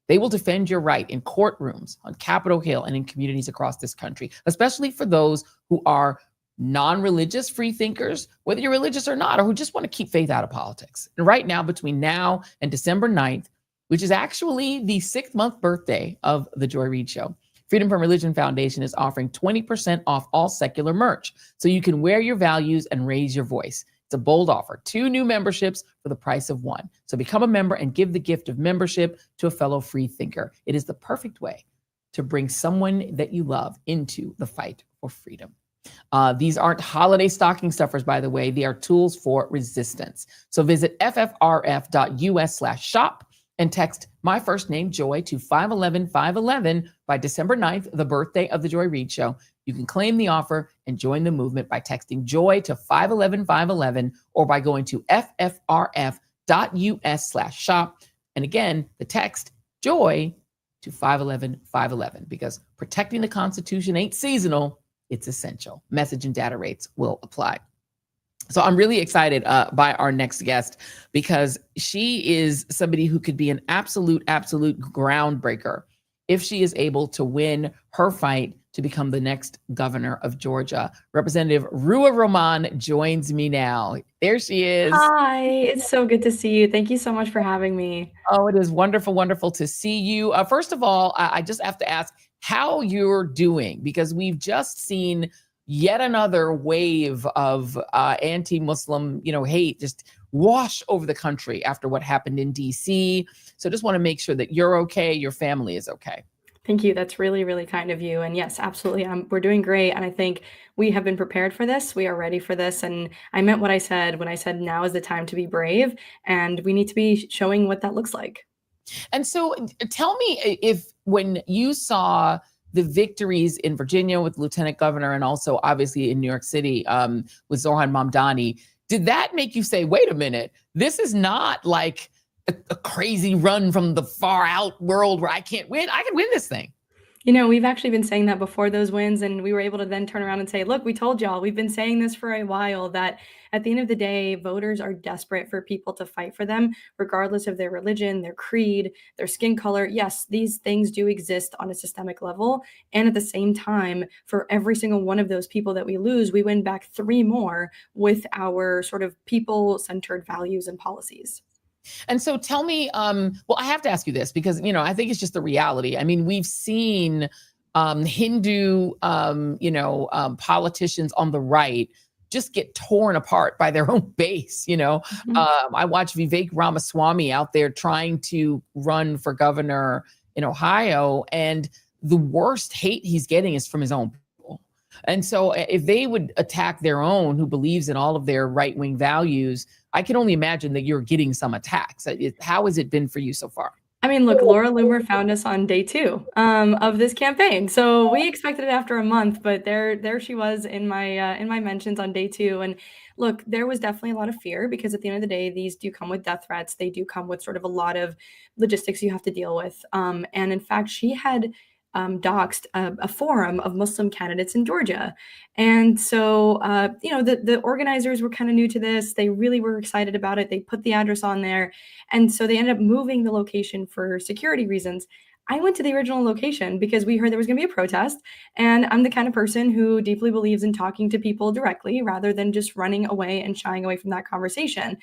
They will defend your right in courtrooms, on Capitol Hill, and in communities across this country, especially for those who are non-religious free thinkers, whether you're religious or not, or who just want to keep faith out of politics. And right now, between now and December 9th, which is actually the 6th-month birthday of the Joy Reid Show, Freedom from Religion Foundation is offering 20% off all secular merch, so you can wear your values and raise your voice. It's a bold offer. 2 new memberships for the price of 1. So become a member and give the gift of membership to a fellow free thinker. It is the perfect way to bring someone that you love into the fight for freedom. These aren't holiday stocking stuffers, by the way. They are tools for resistance. So visit ffrf.us/shop and text my first name, Joy, to 511-511 by December 9th, the birthday of the Joy Reid Show. You can claim the offer and join the movement by texting Joy to 511-511 or by going to ffrf.us/shop. And again, the text Joy to 511-511, because protecting the Constitution ain't seasonal, it's essential. Message and data rates will apply. So I'm really excited by our next guest, because she is somebody who could be an absolute groundbreaker if she is able to win her fight to become the next governor of Georgia. Representative Ruwa Romman joins me now. There she is. Hi, it's so good to see you. Thank you so much for having me. Oh, it is wonderful to see you. First of all, I just have to ask how you're doing, because we've just seen yet another wave of anti-Muslim, hate just wash over the country after what happened in DC. So just want to make sure that you're okay, your family is okay. Thank you. That's really, really kind of you. And yes, absolutely. We're doing great. And I think we have been prepared for this. We are ready for this. And I meant what I said when I said now is the time to be brave. And we need to be showing what that looks like. And so tell me, if when you saw the victories in Virginia with Lieutenant Governor, and also obviously in New York City with Zohran Mamdani, did that make you say, wait a minute, this is not like a crazy run from the far out world where I can't win? I can win this thing. We've actually been saying that before those wins, and we were able to then turn around and say, look, we told y'all, we've been saying this for a while, that at the end of the day, voters are desperate for people to fight for them, regardless of their religion, their creed, their skin color. Yes, these things do exist on a systemic level. And at the same time, for every single one of those people that we lose, we win back 3 more with our sort of people-centered values and policies. And so tell me, well, I have to ask you this, because, I think it's just the reality. I mean, we've seen Hindu, politicians on the right just get torn apart by their own base. Mm-hmm. I watched Vivek Ramaswamy out there trying to run for governor in Ohio, and the worst hate he's getting is from his own people. And so if they would attack their own, who believes in all of their right-wing values, I can only imagine that you're getting some attacks. How has it been for you so far? I mean, look, Laura Loomer found us on day 2 of this campaign. So we expected it after a month, but there she was in my mentions on day 2. And look, there was definitely a lot of fear, because at the end of the day, these do come with death threats. They do come with sort of a lot of logistics you have to deal with. And in fact, she had doxed a forum of Muslim candidates in Georgia. And so, the organizers were kind of new to this. They really were excited about it. They put the address on there. And so they ended up moving the location for security reasons. I went to the original location because we heard there was going to be a protest. And I'm the kind of person who deeply believes in talking to people directly rather than just running away and shying away from that conversation.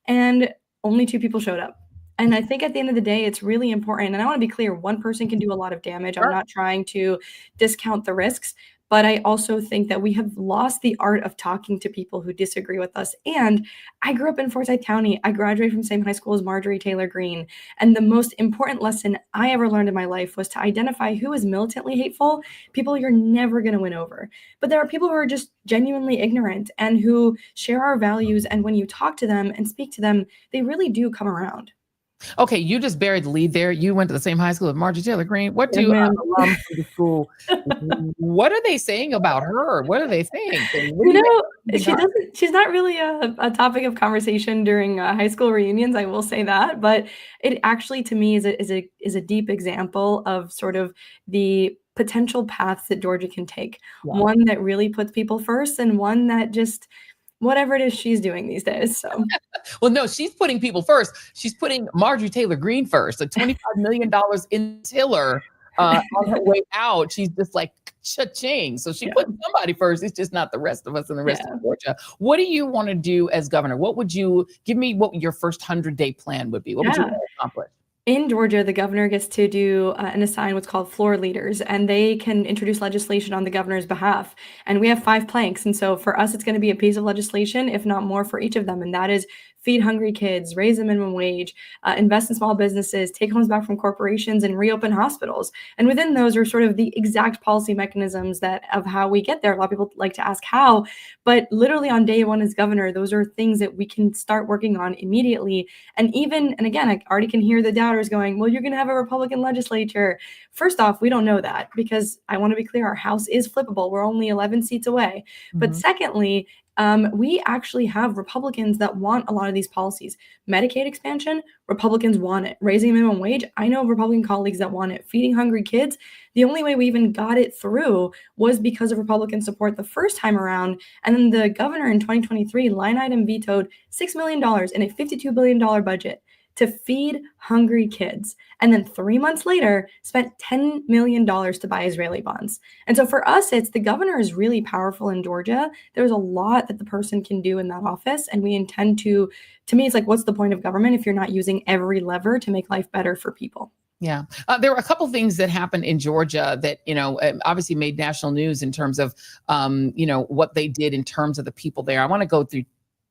And only 2 people showed up. And I think at the end of the day, it's really important. And I want to be clear, one person can do a lot of damage. I'm not trying to discount the risks, but I also think that we have lost the art of talking to people who disagree with us. And I grew up in Forsyth County. I graduated from the same high school as Marjorie Taylor Greene. And the most important lesson I ever learned in my life was to identify who is militantly hateful, people you're never going to win over. But there are people who are just genuinely ignorant and who share our values. And when you talk to them and speak to them, they really do come around. Okay, you just buried the lead there. You went to the same high school as Marjorie Taylor Greene. What do alums from the school? What are they saying about her? What do they think? She's not really a topic of conversation during high school reunions. I will say that, but it actually, to me, is a deep example of sort of the potential paths that Georgia can take. Yeah. One that really puts people first, and one that just whatever it is she's doing these days. So, well, no, she's putting people first. She's putting Marjorie Taylor Greene first. Like $25 million in Tiller on her way out. She's just like cha-ching. So she put somebody first. It's just not the rest of us and the rest of Georgia. What do you want to do as governor? What would you give me? What your first 100-day plan would be? What would you want to accomplish? In Georgia, the governor gets to do and assign what's called floor leaders, and they can introduce legislation on the governor's behalf. And we have 5 planks. And so for us, it's going to be a piece of legislation, if not more, for each of them. And that is feed hungry kids, raise the minimum wage, invest in small businesses, take homes back from corporations, and reopen hospitals. And within those are sort of the exact policy mechanisms of how we get there. A lot of people like to ask how, but literally on day one as governor, those are things that we can start working on immediately. And again, I already can hear the doubters going, well, you're going to have a Republican legislature. First off, we don't know that, because I want to be clear, our House is flippable. We're only 11 seats away. But secondly, we actually have Republicans that want a lot of these policies. Medicaid expansion, Republicans want it. Raising minimum wage, I know Republican colleagues that want it. Feeding hungry kids, the only way we even got it through was because of Republican support the first time around. And then the governor in 2023 line item vetoed $6 million in a $52 billion budget to feed hungry kids. And then 3 months later, spent $10 million to buy Israeli bonds. And so for us, it's the governor is really powerful in Georgia. There's a lot that the person can do in that office. And we intend to me, it's like, what's the point of government if you're not using every lever to make life better for people? Yeah. There were a couple things that happened in Georgia that, obviously made national news in terms of, what they did in terms of the people there. I want to go through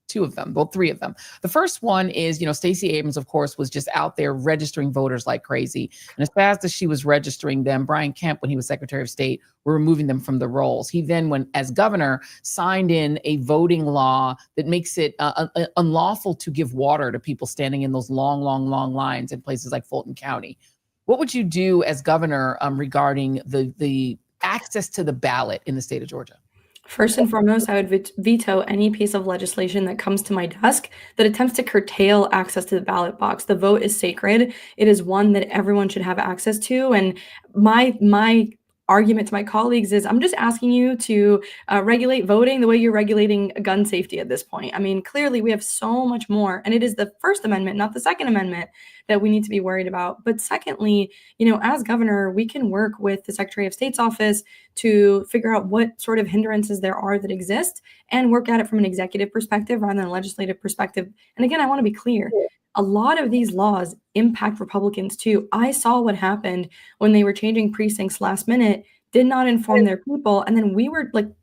2 of them, well, 3 of them. The first one is, Stacey Abrams, of course, was just out there registering voters like crazy. And as fast as she was registering them, Brian Kemp, when he was Secretary of State, were removing them from the rolls. He then, when as governor, signed in a voting law that makes it unlawful to give water to people standing in those long lines in places like Fulton County. What would you do as governor regarding the access to the ballot in the state of Georgia? First and foremost, I would veto any piece of legislation that comes to my desk that attempts to curtail access to the ballot box. The vote is sacred. It is one that everyone should have access to. And my argument to my colleagues is, I'm just asking you to regulate voting the way you're regulating gun safety at this point. I mean, clearly we have so much more, and it is the First Amendment, not the Second Amendment, that we need to be worried about. But secondly, as governor, we can work with the Secretary of State's office to figure out what sort of hindrances there are that exist and work at it from an executive perspective rather than a legislative perspective. And again, I want to be clear. A lot of these laws impact Republicans too. I saw what happened when they were changing precincts last minute, did not inform their people. And then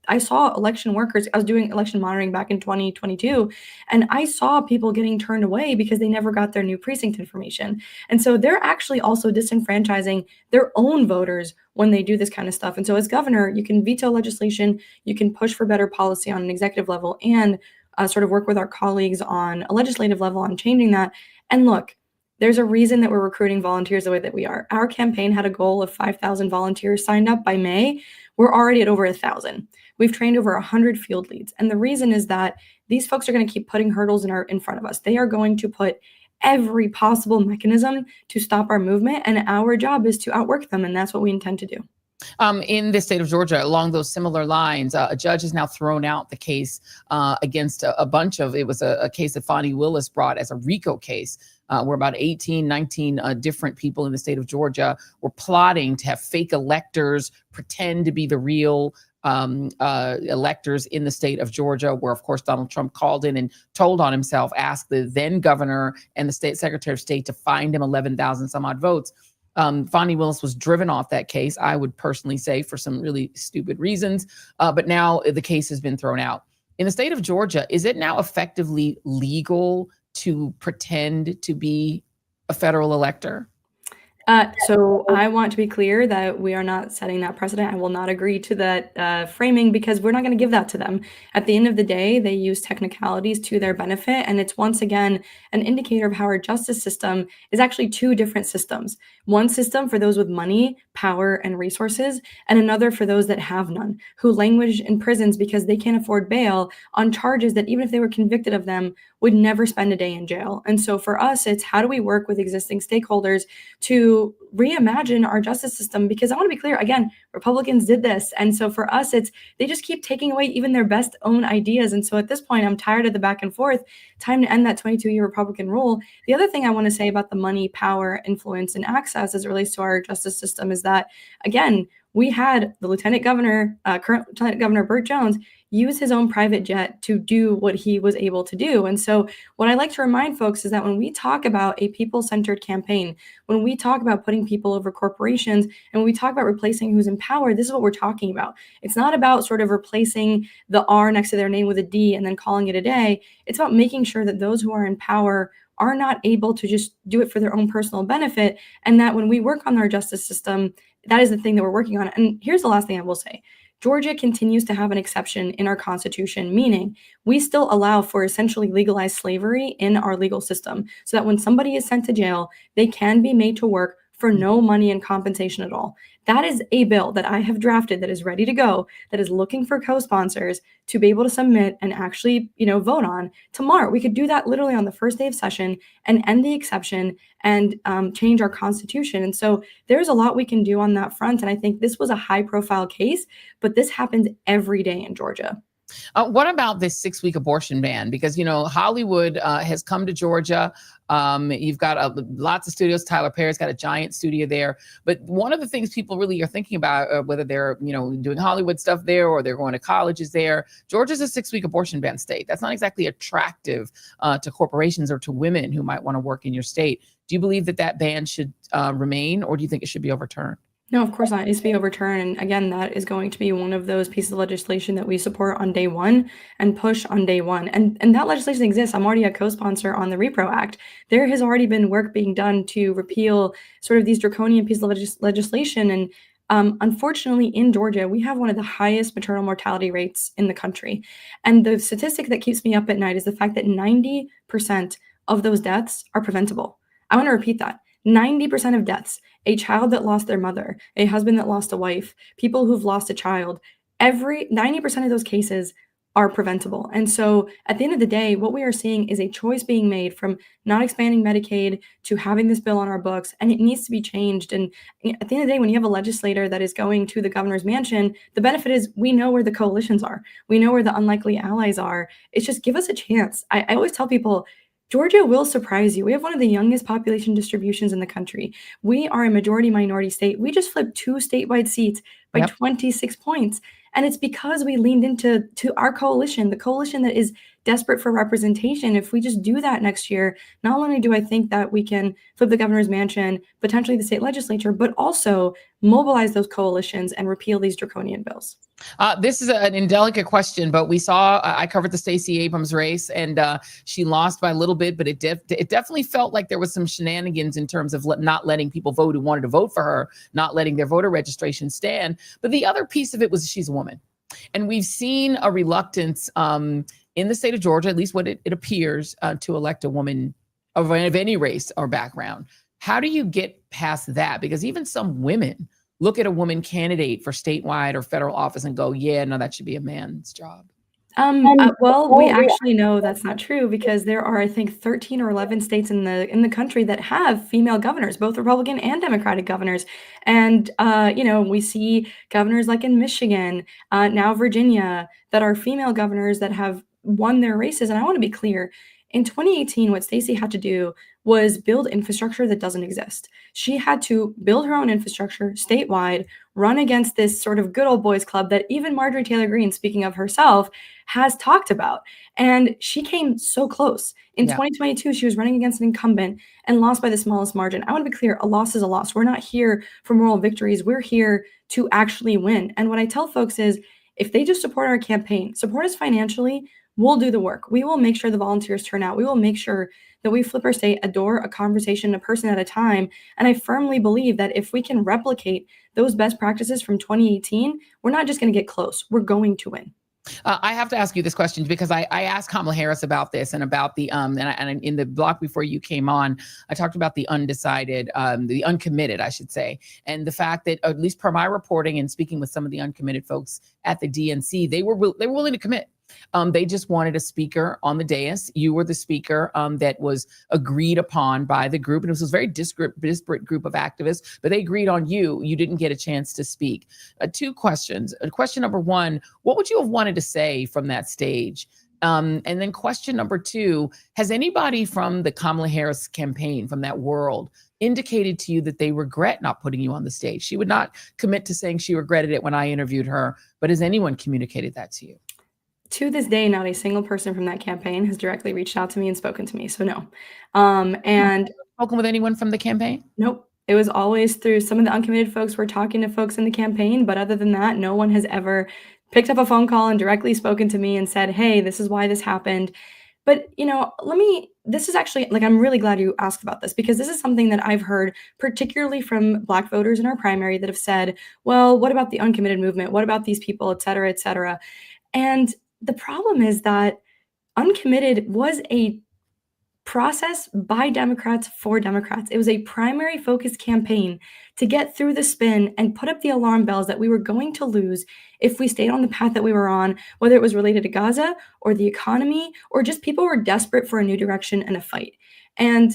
I saw election workers, I was doing election monitoring back in 2022, and I saw people getting turned away because they never got their new precinct information. And so they're actually also disenfranchising their own voters when they do this kind of stuff. And so as governor, you can veto legislation, you can push for better policy on an executive level, and sort of work with our colleagues on a legislative level on changing that. And look, there's a reason that we're recruiting volunteers the way that we are. Our campaign had a goal of 5,000 volunteers signed up by May. We're already at over 1,000. We've trained over 100 field leads. And the reason is that these folks are going to keep putting hurdles in front of us. They are going to put every possible mechanism to stop our movement. And our job is to outwork them. And that's what we intend to do. In the state of Georgia, along those similar lines, a judge has now thrown out the case against a bunch of, it was a case that Fani Willis brought as a RICO case, where about 19 different people in the state of Georgia were plotting to have fake electors pretend to be the real electors in the state of Georgia, where, of course, Donald Trump called in and told on himself, asked the then governor and the state secretary of state to find him 11,000 some odd votes. Fani Willis was driven off that case, I would personally say, for some really stupid reasons. But now the case has been thrown out. In the state of Georgia, is it now effectively legal to pretend to be a federal elector? So I want to be clear that we are not setting that precedent. I will not agree to that framing, because we're not going to give that to them. At the end of the day, they use technicalities to their benefit. And it's once again an indicator of how our justice system is actually 2 different systems. One system for those with money, power, and resources, and another for those that have none, who languish in prisons because they can't afford bail on charges that, even if they were convicted of them, would never spend a day in jail. And so for us, it's how do we work with existing stakeholders to to reimagine our justice system, because I want to be clear, again, Republicans did this. And so for us, they just keep taking away even their best own ideas. And so at this point, I'm tired of the back and forth. Time to end that 22-year Republican rule. The other thing I want to say about the money, power, influence, and access as it relates to our justice system is that, again, we had the current Lieutenant Governor Burt Jones, use his own private jet to do what he was able to do. And so what I like to remind folks is that when we talk about a people-centered campaign, when we talk about putting people over corporations, and when we talk about replacing who's in power, this is what we're talking about. It's not about sort of replacing the R next to their name with a D and then calling it a day. It's about making sure that those who are in power are not able to just do it for their own personal benefit, and that when we work on our justice system, that is the thing that we're working on. And here's the last thing I will say. Georgia continues to have an exception in our Constitution, meaning we still allow for essentially legalized slavery in our legal system, so that when somebody is sent to jail, they can be made to work for no money and compensation at all. That is a bill that I have drafted that is ready to go, that is looking for co-sponsors to be able to submit and actually, vote on tomorrow. We could do that literally on the first day of session and end the exception and change our Constitution. And so there's a lot we can do on that front. And I think this was a high-profile case, but this happens every day in Georgia. What about this 6-week abortion ban? Because, Hollywood has come to Georgia. You've got lots of studios. Tyler Perry's got a giant studio there. But one of the things people really are thinking about, whether they're, doing Hollywood stuff there or they're going to colleges there, Georgia's a 6-week abortion ban state. That's not exactly attractive to corporations or to women who might want to work in your state. Do you believe that ban should remain, or do you think it should be overturned? No, of course not. It needs to be overturned. And again, that is going to be one of those pieces of legislation that we support on day one and push on day one. And that legislation exists. I'm already a co-sponsor on the Repro Act. There has already been work being done to repeal sort of these draconian pieces of legislation. And unfortunately, in Georgia, we have one of the highest maternal mortality rates in the country. And the statistic that keeps me up at night is the fact that 90% of those deaths are preventable. I want to repeat that. 90% of deaths, a child that lost their mother, a husband that lost a wife, people who've lost a child, 90% of those cases are preventable. And so at the end of the day, what we are seeing is a choice being made from not expanding Medicaid to having this bill on our books, and it needs to be changed. And at the end of the day, when you have a legislator that is going to the governor's mansion, the benefit is we know where the coalitions are. We know where the unlikely allies are. It's just give us a chance. I always tell people, Georgia will surprise you. We have one of the youngest population distributions in the country. We are a majority minority state. We just flipped 2 statewide seats by 26 points. And it's because we leaned into our coalition, the coalition that is desperate for representation. If we just do that next year, not only do I think that we can flip the governor's mansion, potentially the state legislature, but also mobilize those coalitions and repeal these draconian bills. This is an indelicate question, but we saw, I covered the Stacey Abrams race, and she lost by a little bit, but it definitely felt like there was some shenanigans in terms of not letting people vote who wanted to vote for her, not letting their voter registration stand. But the other piece of it was she's a woman. And we've seen a reluctance in the state of Georgia, at least what it appears, to elect a woman of any race or background. How do you get past that? Because even some women look at a woman candidate for statewide or federal office and go, yeah, no, that should be a man's job. Well, we actually know that's not true, because there are, I think, 13 or 11 states in the country that have female governors, both Republican and Democratic governors. And, we see governors like in Michigan, now Virginia, that are female governors that have won their races. And I want to be clear, in 2018, what Stacey had to do was build infrastructure that doesn't exist. She had to build her own infrastructure statewide, run against this sort of good old boys club that even Marjorie Taylor Greene, speaking of herself, has talked about. And she came so close. In 2022, she was running against an incumbent and lost by the smallest margin. I want to be clear, a loss is a loss. We're not here for moral victories. We're here to actually win. And what I tell folks is, if they just support our campaign, support us financially, we'll do the work. We will make sure the volunteers turn out. We will make sure that we flip our state a door, a conversation, a person at a time. And I firmly believe that if we can replicate those best practices from 2018, we're not just going to get close. We're going to win. I have to ask you this question because I asked Kamala Harris about this and about the and in the block before you came on, I talked about the undecided, the uncommitted, I should say, and the fact that, at least per my reporting and speaking with some of the uncommitted folks at the DNC, they were willing to commit. They just wanted a speaker on the dais. You were the speaker that was agreed upon by the group. And it was a very disparate group of activists, but they agreed on you. You didn't get a chance to speak. Two questions. Question number one, what would you have wanted to say from that stage? And then question number two, has anybody from the Kamala Harris campaign, from that world, indicated to you that they regret not putting you on the stage? She would not commit to saying she regretted it when I interviewed her, but has anyone communicated that to you? To this day, not a single person from that campaign has directly reached out to me and spoken to me. So no. And spoken with anyone from the campaign? Nope. It was always through some of the uncommitted folks were talking to folks in the campaign. But other than that, no one has ever picked up a phone call and directly spoken to me and said, hey, this is why this happened. But, this is actually, I'm really glad you asked about this, because this is something that I've heard, particularly from Black voters in our primary, that have said, well, what about the uncommitted movement? What about these people, et cetera, et cetera? And the problem is that uncommitted was a process by Democrats for Democrats. It was a primary focused campaign to get through the spin and put up the alarm bells that we were going to lose if we stayed on the path that we were on, whether it was related to Gaza or the economy, or just people were desperate for a new direction and a fight. And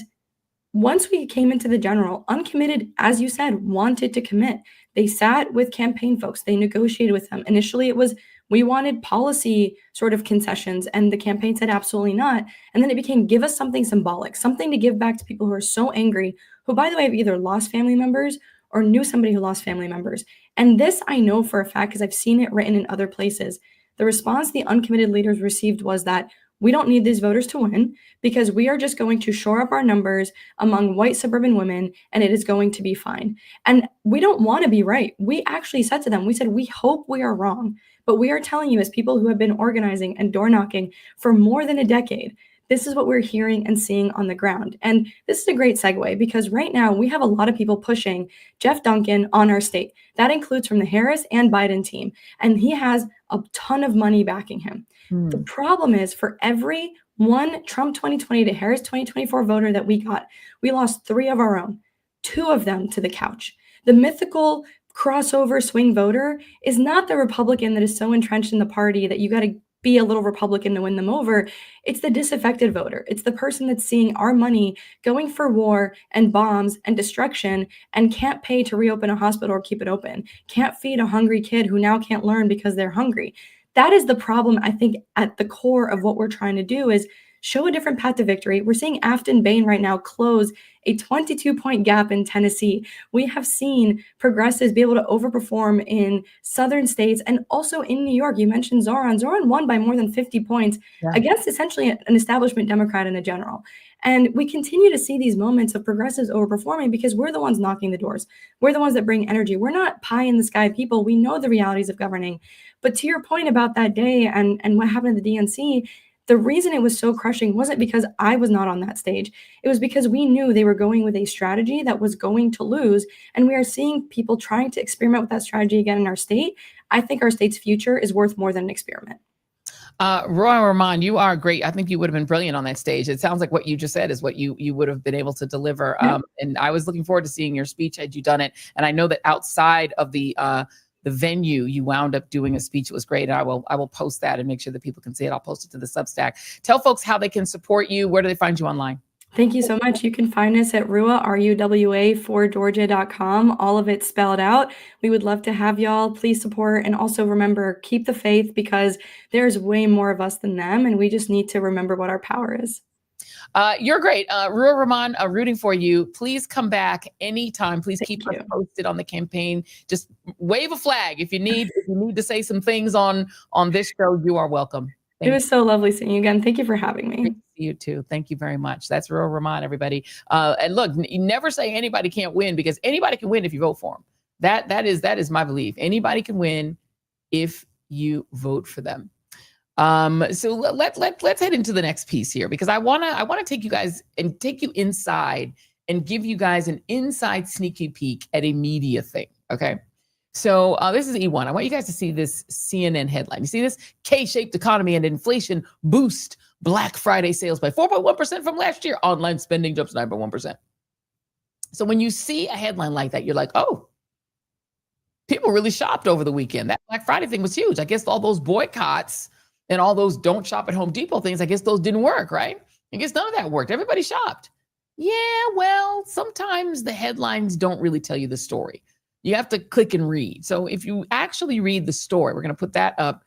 once we came into the general, uncommitted, as you said, wanted to commit. They sat with campaign folks. They negotiated with them. Initially, it was we wanted policy sort of concessions, and the campaign said absolutely not. And then it became give us something symbolic, something to give back to people who are so angry, who, by the way, have either lost family members or knew somebody who lost family members. And this I know for a fact because I've seen it written in other places. The response the uncommitted leaders received was that we don't need these voters to win because we are just going to shore up our numbers among white suburban women and it is going to be fine. And we don't want to be right. We actually said to them, we said, we hope we are wrong, but we are telling you as people who have been organizing and door knocking for more than a decade, this is what we're hearing and seeing on the ground. And this is a great segue because right now we have a lot of people pushing Jeff Duncan on our state. That includes from the Harris and Biden team. And he has a ton of money backing him. The problem is for every one Trump 2020 to Harris 2024 voter that we got, we lost 3 of our own, 2 of them to the couch. The mythical crossover swing voter is not the Republican that is so entrenched in the party that you got to be a little Republican to win them over. It's the disaffected voter. It's the person that's seeing our money going for war and bombs and destruction and can't pay to reopen a hospital or keep it open, can't feed a hungry kid who now can't learn because they're hungry. That is the problem, I think, at the core of what we're trying to do is show a different path to victory. We're seeing Afton Bain right now close a 22-point gap in Tennessee. We have seen progressives be able to overperform in southern states and also in New York. You mentioned Zoran. Zoran won by more than 50 points against essentially an establishment Democrat in a general. And we continue to see these moments of progressives overperforming because we're the ones knocking the doors. We're the ones that bring energy. We're not pie in the sky people. We know the realities of governing. But to your point about that day and what happened at the DNC, the reason it was so crushing wasn't because I was not on that stage. It was because we knew they were going with a strategy that was going to lose. And we are seeing people trying to experiment with that strategy again in our state. I think our state's future is worth more than an experiment. Ruwa Romman, you are great. I think you would have been brilliant on that stage. It sounds like what you just said is what you would have been able to deliver. And I was looking forward to seeing your speech had you done it. And I know that outside of the venue, you wound up doing a speech. It was great. And I will post that and make sure that people can see it. I'll post it to the Substack. Tell folks how they can support you. Where do they find you online? Thank you so much. You can find us at Ruwa, RUWA, for Georgia.com. All of it spelled out. We would love to have y'all. Please support. And also remember, keep the faith because there's way more of us than them. And we just need to remember what our power is. You're great. Ruwa Romman, rooting for you. Please come back anytime. Please keep us posted on the campaign. Just wave a flag if you need to say some things on this show. You are welcome. It was so lovely seeing you again. Thank you for having me. Great to see you too. Thank you very much. That's Ruwa Romman, everybody. And look, you never say anybody can't win because anybody can win if you vote for them. That is my belief. Anybody can win if you vote for them. So let's head into the next piece here because I wanna take you guys and take you inside and give you guys an inside sneaky peek at a media thing. Okay. So this is E1. I want you guys to see this CNN headline. You see this? K-shaped economy and inflation boost Black Friday sales by 4.1% from last year. Online spending jumps 9.1%. So when you see a headline like that, you're like, oh, people really shopped over the weekend. That Black Friday thing was huge. I guess all those boycotts And all those don't shop at Home Depot things, I guess those didn't work, right? I guess none of that worked. Everybody shopped. Yeah, well, sometimes the headlines don't really tell you the story. You have to click and read. So if you actually read the story, we're going to put that up.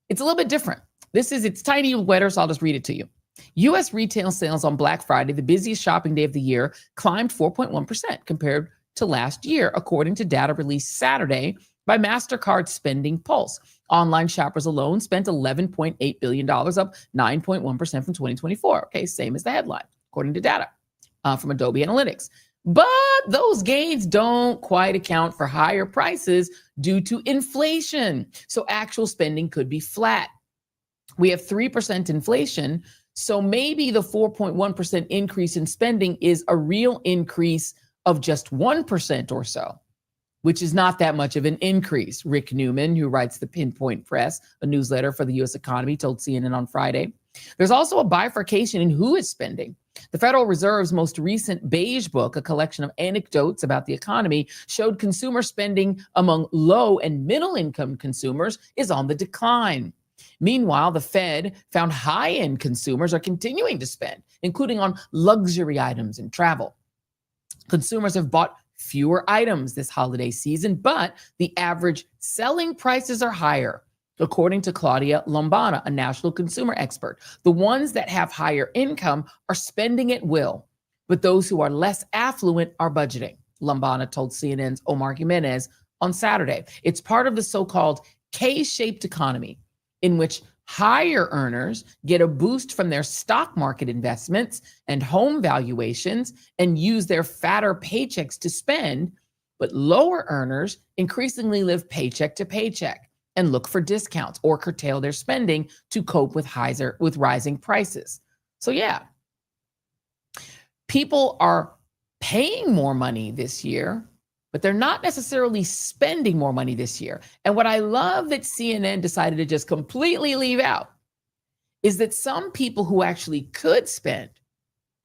It's a little bit different. It's tiny letter, so I'll just read it to you. U.S. retail sales on Black Friday, the busiest shopping day of the year, climbed 4.1% compared to last year, according to data released Saturday by MasterCard Spending Pulse. Online shoppers alone spent $11.8 billion, up 9.1% from 2024. Okay, same as the headline, according to data from Adobe Analytics. But those gains don't quite account for higher prices due to inflation. So actual spending could be flat. We have 3% inflation. So maybe the 4.1% increase in spending is a real increase of just 1% or so, which is not that much of an increase. Rick Newman, who writes the Pinpoint Press, a newsletter for the U.S. economy, told CNN on Friday. There's also a bifurcation in who is spending. The Federal Reserve's most recent Beige Book, a collection of anecdotes about the economy, showed consumer spending among low and middle income consumers is on the decline. Meanwhile, the Fed found high-end consumers are continuing to spend, including on luxury items and travel. Consumers have bought fewer items this holiday season, but the average selling prices are higher, according to Claudia Lombana, a national consumer expert. The ones that have higher income are spending at will, but those who are less affluent are budgeting, Lombana told CNN's Omar Jimenez on Saturday. It's part of the so-called K-shaped economy, in which higher earners get a boost from their stock market investments and home valuations and use their fatter paychecks to spend, but lower earners increasingly live paycheck to paycheck and look for discounts or curtail their spending to cope with rising prices. So yeah, people are paying more money this year, but they're not necessarily spending more money this year. And what I love that CNN decided to just completely leave out is that some people who actually could spend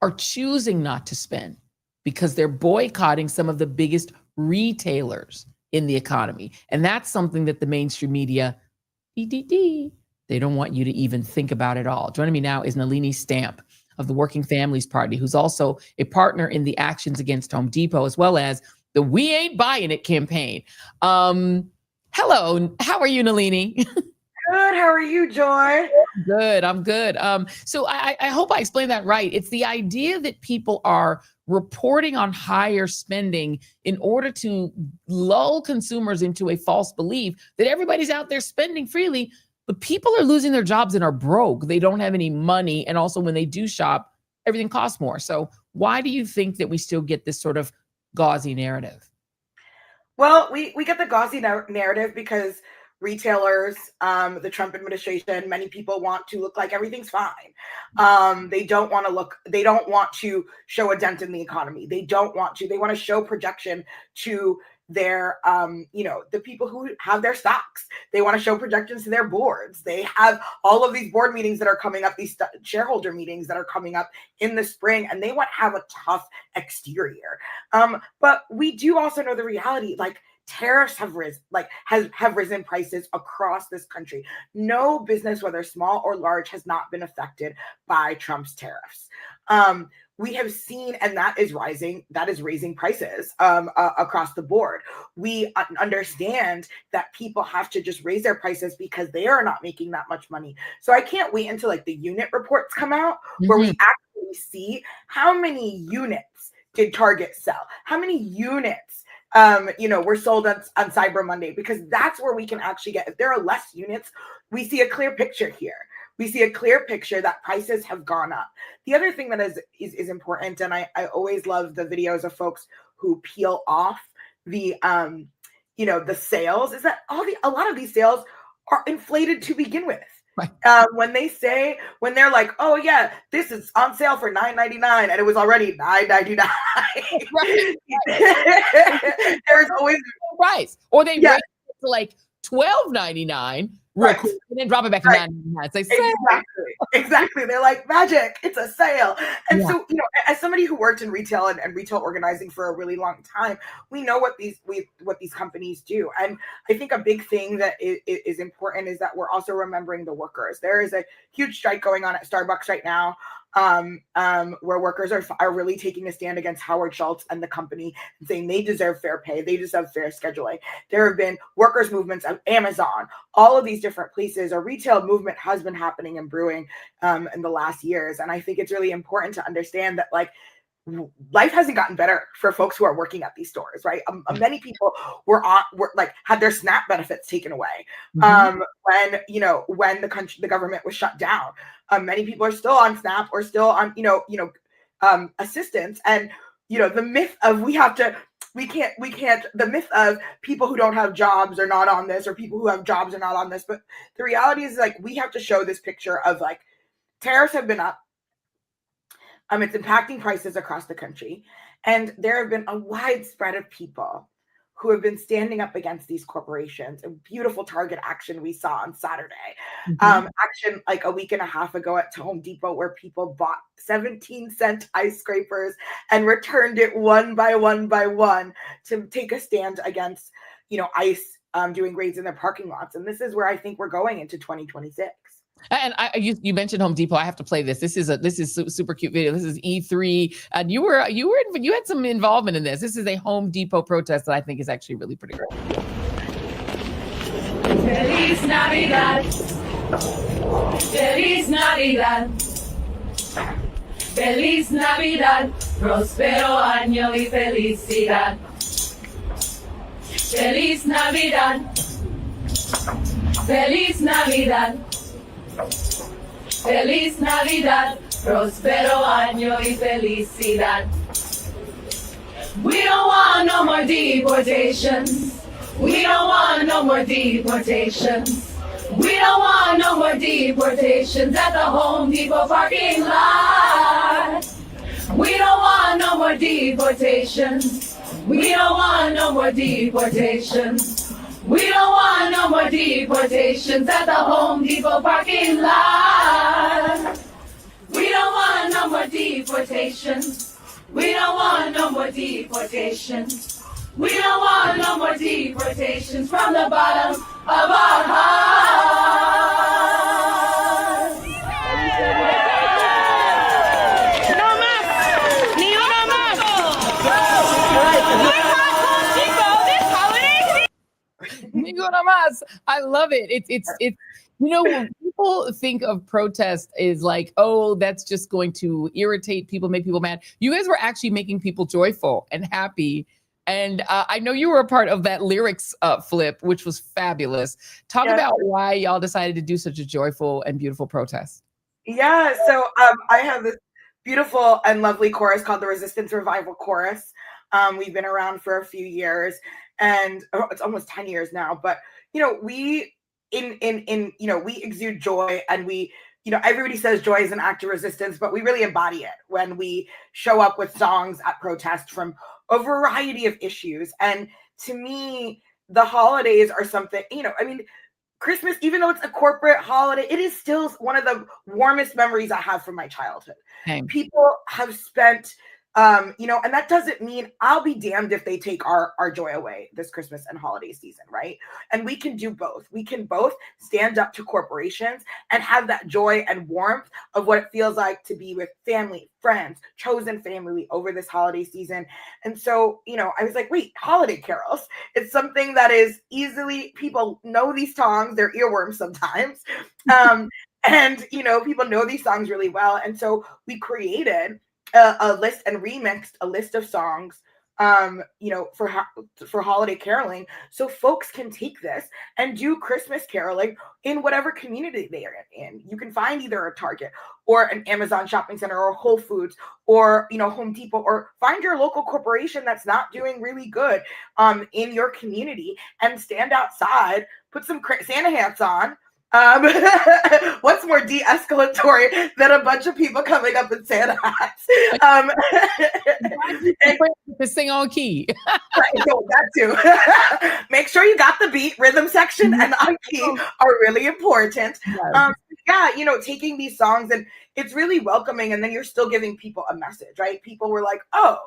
are choosing not to spend because they're boycotting some of the biggest retailers in the economy. And that's something that the mainstream media, they don't want you to even think about at all. Joining me now is Nelini Stamp of the Working Families Party, who's also a partner in the Actions Against Home Depot, as well as the We Ain't Buying It campaign. Hello, how are you, Nelini? Good, how are you, Joy? Good, I'm good. So I hope I explained that right. It's the idea that people are reporting on higher spending in order to lull consumers into a false belief that everybody's out there spending freely, but people are losing their jobs and are broke. They don't have any money. And also when they do shop, everything costs more. So why do you think that we still get this sort of gauzy narrative? Well, we get the gauzy narrative because retailers, the Trump administration, many people want to look like everyth's fine. They don't want to show a dent in the economy. They want to show projection to their, the people who have their stocks. They want to show projections to their boards. They have all of these board meetings that are coming up, these shareholder meetings that are coming up in the spring, and they want to have a tough exterior. But we do also know the reality, like tariffs have risen, have risen prices across this country. No business, whether small or large, has not been affected by Trump's tariffs. We have seen, and that is raising prices across the board. We understand that people have to just raise their prices because they are not making that much money. So I can't wait until like the unit reports come out where we actually see how many units did Target sell? How many units were sold on Cyber Monday? Because that's where we can actually get, if there are less units, we see a clear picture here. We see a clear picture that prices have gone up. The other thing that is important, and I always love the videos of folks who peel off the the sales, is that a lot of these sales are inflated to begin with. Right. When they're like, oh yeah, this is on sale for $9.99 and it was already $9.99. Right. There's always price, or they raise it to like $12.99 real Right. quick, and then drop it back to $9.99. Say, Exactly. They're like, magic, it's a sale. And Yeah. so, as somebody who worked in retail and retail organizing for a really long time, we know what these companies do. And I think a big thing that is important is that we're also remembering the workers. There is a huge strike going on at Starbucks right now, where workers are really taking a stand against Howard Schultz and the company and saying they deserve fair pay, they deserve fair scheduling. There have been workers' movements of Amazon, all of these different places. A retail movement has been happening and brewing in the last years. And I think it's really important to understand that, like, life hasn't gotten better for folks who are working at these stores, right? Many people were had their SNAP benefits taken away when the government was shut down. Many people are still on SNAP or still on assistance, and the myth of the myth of people who don't have jobs are not on this, or people who have jobs are not on this. But the reality is, like, we have to show this picture of, like, tariffs have been up. It's impacting prices across the country. And there have been a widespread of people who have been standing up against these corporations. A beautiful Target action we saw on Saturday. Action like a week and a half ago at Home Depot, where people bought 17-cent ice scrapers and returned it one by one to take a stand against, ICE doing raids in their parking lots. And this is where I think we're going into 2026. And you mentioned Home Depot. I have to play this. This is super cute video. This is E3, and you had some involvement in this. This is a Home Depot protest that I think is actually really pretty cool. Feliz Navidad. Feliz Navidad. Feliz Navidad. Prospero año y felicidad. Feliz Navidad. Feliz Navidad. Feliz Navidad, prospero año y felicidad. We don't want no more deportations. We don't want no more deportations. We don't want no more deportations at the Home Depot parking lot. We don't want no more deportations. We don't want no more deportations. We don't want no more deportations at the Home Depot parking lot. We don't want no more deportations. We don't want no more deportations. We don't want no more deportations from the bottom of our hearts. No más. Ni uno más. I love it. It's when people think of protest is like, oh, that's just going to irritate people, make people mad. You guys were actually making people joyful and happy. And I know you were a part of that lyrics flip, which was fabulous. Talk about why y'all decided to do such a joyful and beautiful protest. Yeah, so I have this beautiful and lovely chorus called the Resistance Revival Chorus. We've been around for a few years, and it's almost 10 years now. But we we exude joy, and we everybody says joy is an act of resistance, but we really embody it when we show up with songs at protest from a variety of issues. And to me, the holidays are something, Christmas, even though it's a corporate holiday, it is still one of the warmest memories I have from my childhood. Same. People have spent, and that doesn't mean I'll be damned if they take our joy away this Christmas and holiday season, right? And we can do both. We can both stand up to corporations and have that joy and warmth of what it feels like to be with family, friends, chosen family over this holiday season. And so, I was like, wait, holiday carols. It's something that is easily, people know these songs, they're earworms sometimes. And people know these songs really well. And so we created a list and remixed a list of songs, for holiday caroling, so folks can take this and do Christmas caroling in whatever community they are in. You can find either a Target or an Amazon shopping center or Whole Foods or Home Depot, or find your local corporation that's not doing really good in your community and stand outside, put some Santa hats on, What's more de-escalatory than a bunch of people coming up in Santa hats? To sing on key. Right, no, that too. Make sure you got the beat. Rhythm section and on key are really important. Yeah, you know, taking these songs, and it's really welcoming, and then you're still giving people a message, right? People were like, oh,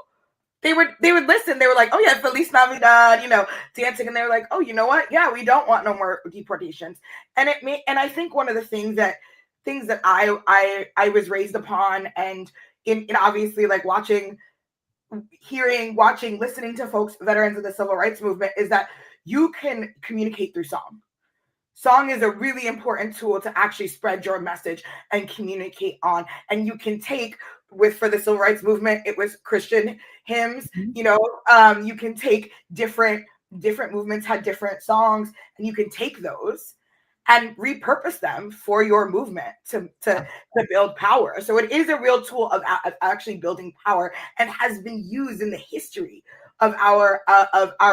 they would listen. They were like, oh yeah, Feliz Navidad, you know, dancing, and they were like, oh, you know what? Yeah, we don't want no more deportations. And I think one of the things that I was raised upon, and in obviously like listening to folks, veterans of the civil rights movement, is that you can communicate through song. Song is a really important tool to actually spread your message and communicate on. And you can take for the civil rights movement, it was Christian hymns, you know, you can take different movements had different songs, and you can take those and repurpose them for your movement to build power. So it is a real tool of actually building power, and has been used in the history of our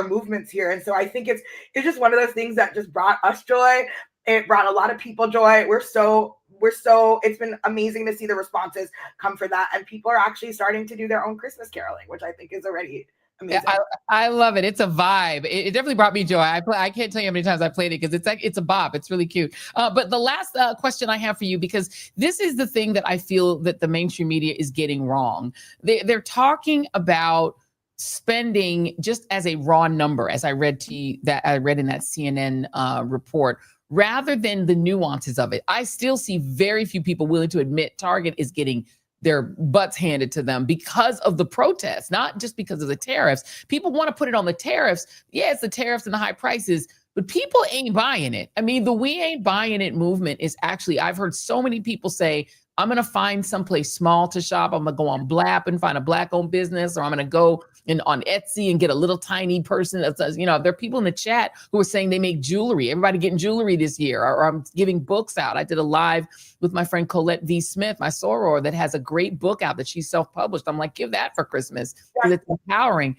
movements here. And so I think it's just one of those things that just brought us joy. It brought a lot of people joy. It's been amazing to see the responses come for that, and people are actually starting to do their own Christmas caroling, which I think is already amazing. Yeah, I love it. It's a vibe. It definitely brought me joy. I can't tell you how many times I played it, because it's a bop. It's really cute. But the last question I have for you, because this is the thing that I feel that the mainstream media is getting wrong. They're talking about spending just as a raw number, as I read in that CNN report, rather than the nuances of it. I still see very few people willing to admit Target is getting their butts handed to them because of the protests, not just because of the tariffs. People want to put it on the tariffs. Yeah, it's the tariffs and the high prices, but people ain't buying it. I mean, the we ain't buying it movement is actually, I've heard so many people say, I'm going to find someplace small to shop. I'm going to go on Blap and find a Black-owned business, or I'm going to go on Etsy and get a little tiny person. You know, there are people in the chat who are saying they make jewelry. Everybody getting jewelry this year, or I'm giving books out. I did a live with my friend Colette V. Smith, my soror, that has a great book out that she self-published. I'm like, give that for Christmas, because it's empowering.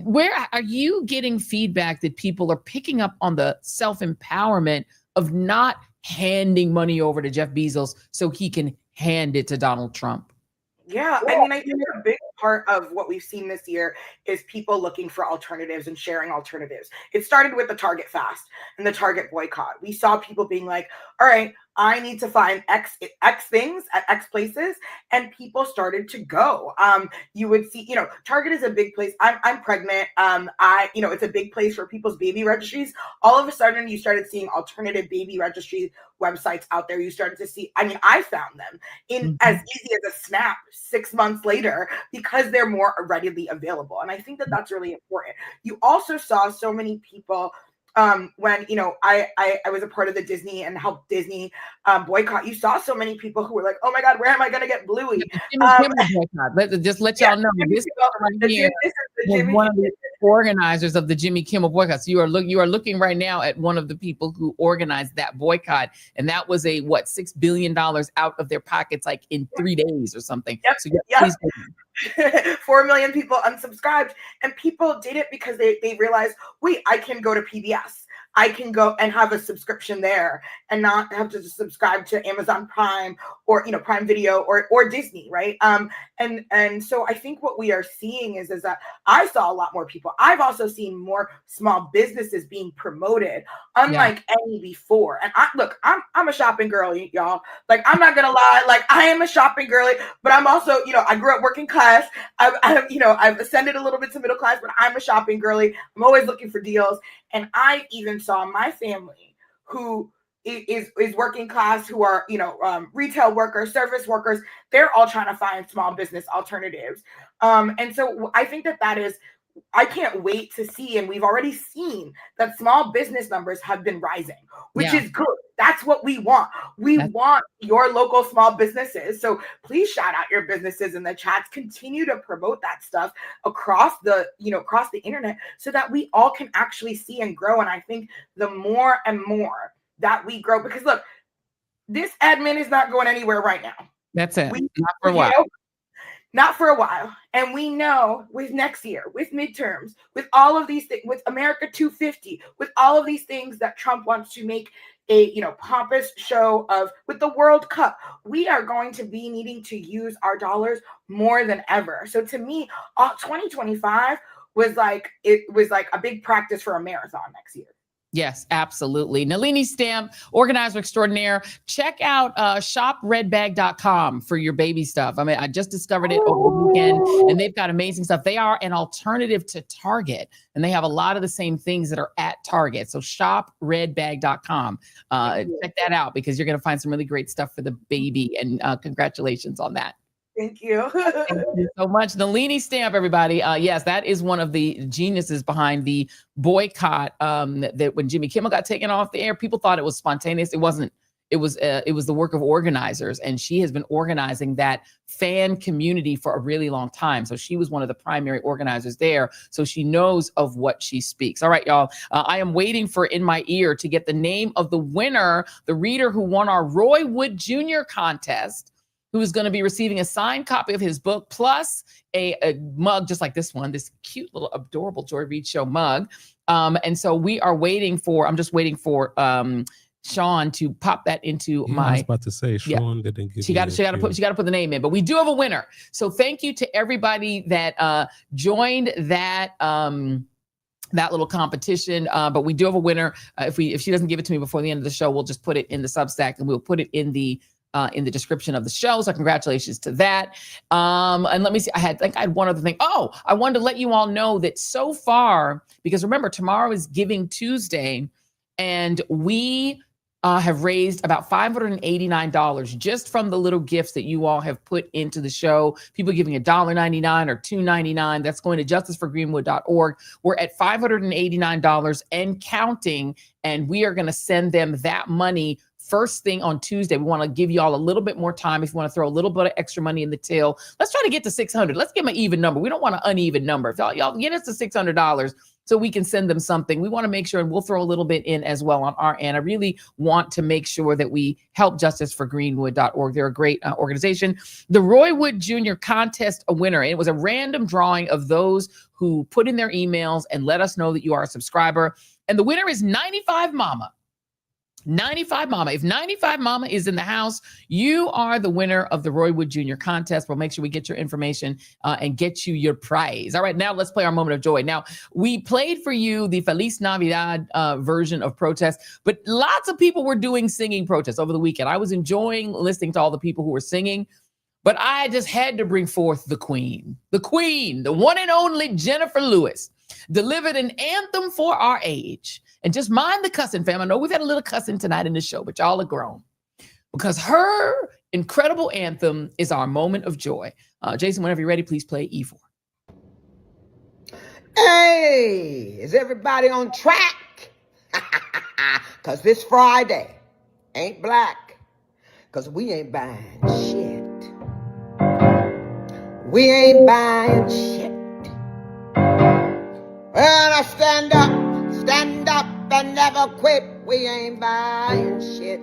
Where are you getting feedback that people are picking up on the self-empowerment of not handing money over to Jeff Bezos so he can hand it to Donald Trump? Yeah, I mean, I think a big part of what we've seen this year is people looking for alternatives and sharing alternatives. It started with the Target fast and the Target boycott. We saw people being like, all right, I need to find X things at X places, and people started to go. You would see, you know, Target is a big place. I'm pregnant. It's a big place for people's baby registries. All of a sudden, you started seeing alternative baby registry websites out there. You started to see, I mean, I found them in as easy as a snap 6 months later, because they're more readily available. And I think that that's really important. You also saw so many people when, you know, I was a part of the Disney and helped Disney boycott. You saw so many people who were like, oh my God, where am I going to get Bluey? Just let y'all know, this right here was one of the organizers of the Jimmy Kimmel boycott. So you are looking right now at one of the people who organized that boycott, and that was $6 billion out of their pockets, like in 3 days or something. Yep. So please 4 million people unsubscribed, and people did it because they realized, wait, I can go to PBS. I can go and have a subscription there and not have to subscribe to Amazon Prime or, you know, Prime Video or Disney, right? And so I think what we are seeing is that I saw a lot more people. I've also seen more small businesses being promoted, unlike any before. And I'm a shopping girl, y'all. Like, I'm not gonna lie, like, I am a shopping girly, but I'm also, you know, I grew up working class. I've ascended a little bit to middle class, but I'm a shopping girly. I'm always looking for deals. And I even saw my family who is working class, who are, you know, retail workers, service workers. They're all trying to find small business alternatives. And so I think that is, I can't wait to see, and we've already seen that small business numbers have been rising, which is good. That's what we want. We want your local small businesses. So please shout out your businesses in the chats. Continue to promote that stuff across the internet, so that we all can actually see and grow. And I think the more and more that we grow, because look, this admin is not going anywhere right now. That's it. Not for a while. Not for a while. And we know with next year, with midterms, with all of these things, with America 250, with all of these things that Trump wants to make a pompous show of, with the World Cup, we are going to be needing to use our dollars more than ever. So to me, 2025 was like a big practice for a marathon next year. Yes, absolutely. Nelini Stamp, organizer extraordinaire. Check out shopredbag.com for your baby stuff. I mean, I just discovered it over the weekend, and they've got amazing stuff. They are an alternative to Target, and they have a lot of the same things that are at Target. So shopredbag.com. Check that out, because you're going to find some really great stuff for the baby, and congratulations on that. Thank you. Thank you so much. Nelini Stamp, everybody. Yes, that is one of the geniuses behind the boycott that when Jimmy Kimmel got taken off the air, people thought it was spontaneous. It wasn't. It was the work of organizers, and she has been organizing that fan community for a really long time. So she was one of the primary organizers there. So she knows of what she speaks. All right, y'all. I am waiting for In My Ear to get the name of the winner, the reader who won our Roy Wood Jr. contest, who is going to be receiving a signed copy of his book, plus a mug just like this one, this cute little adorable Joy Reid Show mug. And so we are waiting for, I'm just waiting for Sean to pop that into my. I was about to say, Sean didn't give she got to put the name in, but we do have a winner. So thank you to everybody that joined that little competition. But we do have a winner. If she doesn't give it to me before the end of the show, we'll just put it in the Substack, and we'll put it in the description of the show. So congratulations to that. And let me see, I had one other thing. Oh, I wanted to let you all know that so far, because remember, tomorrow is Giving Tuesday, and we have raised about $589 just from the little gifts that you all have put into the show. People giving $1.99 or $2.99. That's going to justiceforgreenwood.org. We're at $589 and counting, and we are going to send them that money first thing on Tuesday. We want to give you all a little bit more time. If you want to throw a little bit of extra money in the till, let's try to get to 600. Let's give them an even number. We don't want an uneven number. If y'all get us to $600 so we can send them something, we want to make sure, and we'll throw a little bit in as well on our end. I really want to make sure that we help justiceforgreenwood.org. They're a great organization. The Roy Wood Jr. contest, a winner. And it was a random drawing of those who put in their emails and let us know that you are a subscriber. And the winner is 95 Mama. 95 Mama. If 95 Mama is in the house, you are the winner of the Roy Wood Jr. contest. We'll make sure we get your information and get you your prize. All right, now let's play our moment of joy. Now, we played for you the Feliz Navidad version of protest, but lots of people were doing singing protests over the weekend. I was enjoying listening to all the people who were singing, but I just had to bring forth the queen, the one and only Jennifer Lewis, delivered an anthem for our age. And just mind the cussing, fam. I know we've had a little cussing tonight in the show, but y'all are grown, because her incredible anthem is our moment of joy. Jason, whenever you're ready, please play E4. Hey, is everybody on track? Because this Friday ain't black, because we ain't buying shit. We ain't buying shit. Well, I stand up and never quit. We ain't buying shit.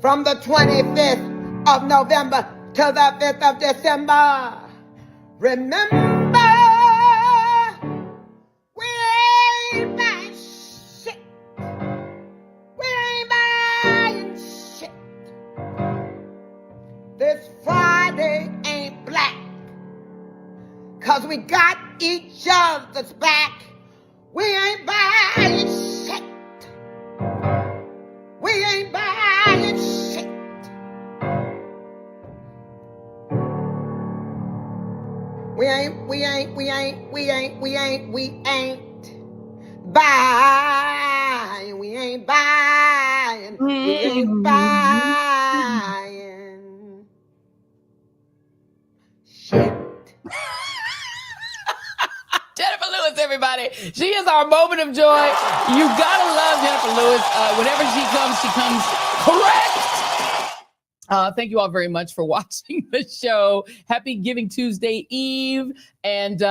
From the 25th of November to the 5th of December, remember, we ain't buying shit. We ain't buying shit. This Friday ain't black, 'cause we got each other's back. We ain't buying shit. We ain't buying shit. We ain't buying. We ain't buying. We ain't buying shit. Jennifer Lewis, everybody. She is our moment of joy. You gotta love Jennifer Lewis. Whenever she comes correct. Thank you all very much for watching the show. Happy Giving Tuesday Eve. And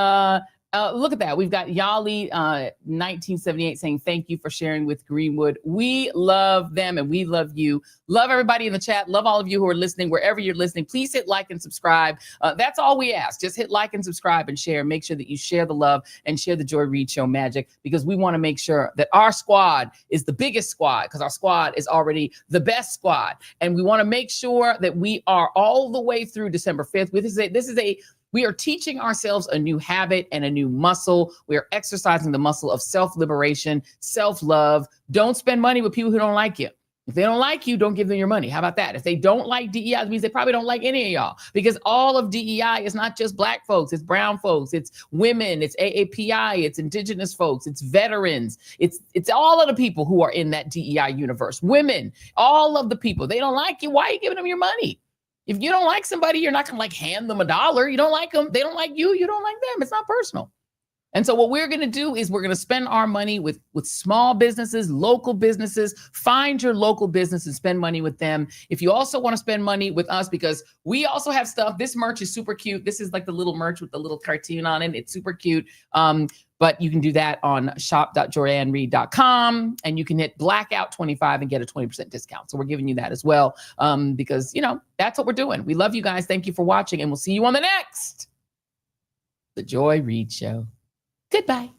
Look at that. We've got Yali 1978 saying, thank you for sharing with Greenwood. We love them and we love you. Love everybody in the chat. Love all of you who are listening. Wherever you're listening, please hit like and subscribe. That's all we ask. Just hit like and subscribe and share. Make sure that you share the love and share the Joy Reid Show magic, because we want to make sure that our squad is the biggest squad, because our squad is already the best squad. And we want to make sure that we are all the way through December 5th. We are teaching ourselves a new habit and a new muscle. We are exercising the muscle of self-liberation, self-love. Don't spend money with people who don't like you. If they don't like you, don't give them your money. How about that? If they don't like DEI, it means they probably don't like any of y'all, because all of DEI is not just Black folks, it's brown folks, it's women, it's AAPI, it's indigenous folks, it's veterans, it's all of the people who are in that DEI universe. Women, all of the people. They don't like you. Why are you giving them your money? If you don't like somebody, you're not going to like hand them $1. You don't like them. They don't like you. You don't like them. It's not personal. And so what we're going to do is we're going to spend our money with small businesses, local businesses. Find your local business and spend money with them. If you also want to spend money with us, because we also have stuff. This merch is super cute. This is like the little merch with the little cartoon on it. It's super cute. But you can do that on shop.joyannereid.com, and you can hit blackout 25 and get a 20% discount. So we're giving you that as well, because, you know, that's what we're doing. We love you guys. Thank you for watching, and we'll see you on the next The Joy Reid Show. Goodbye.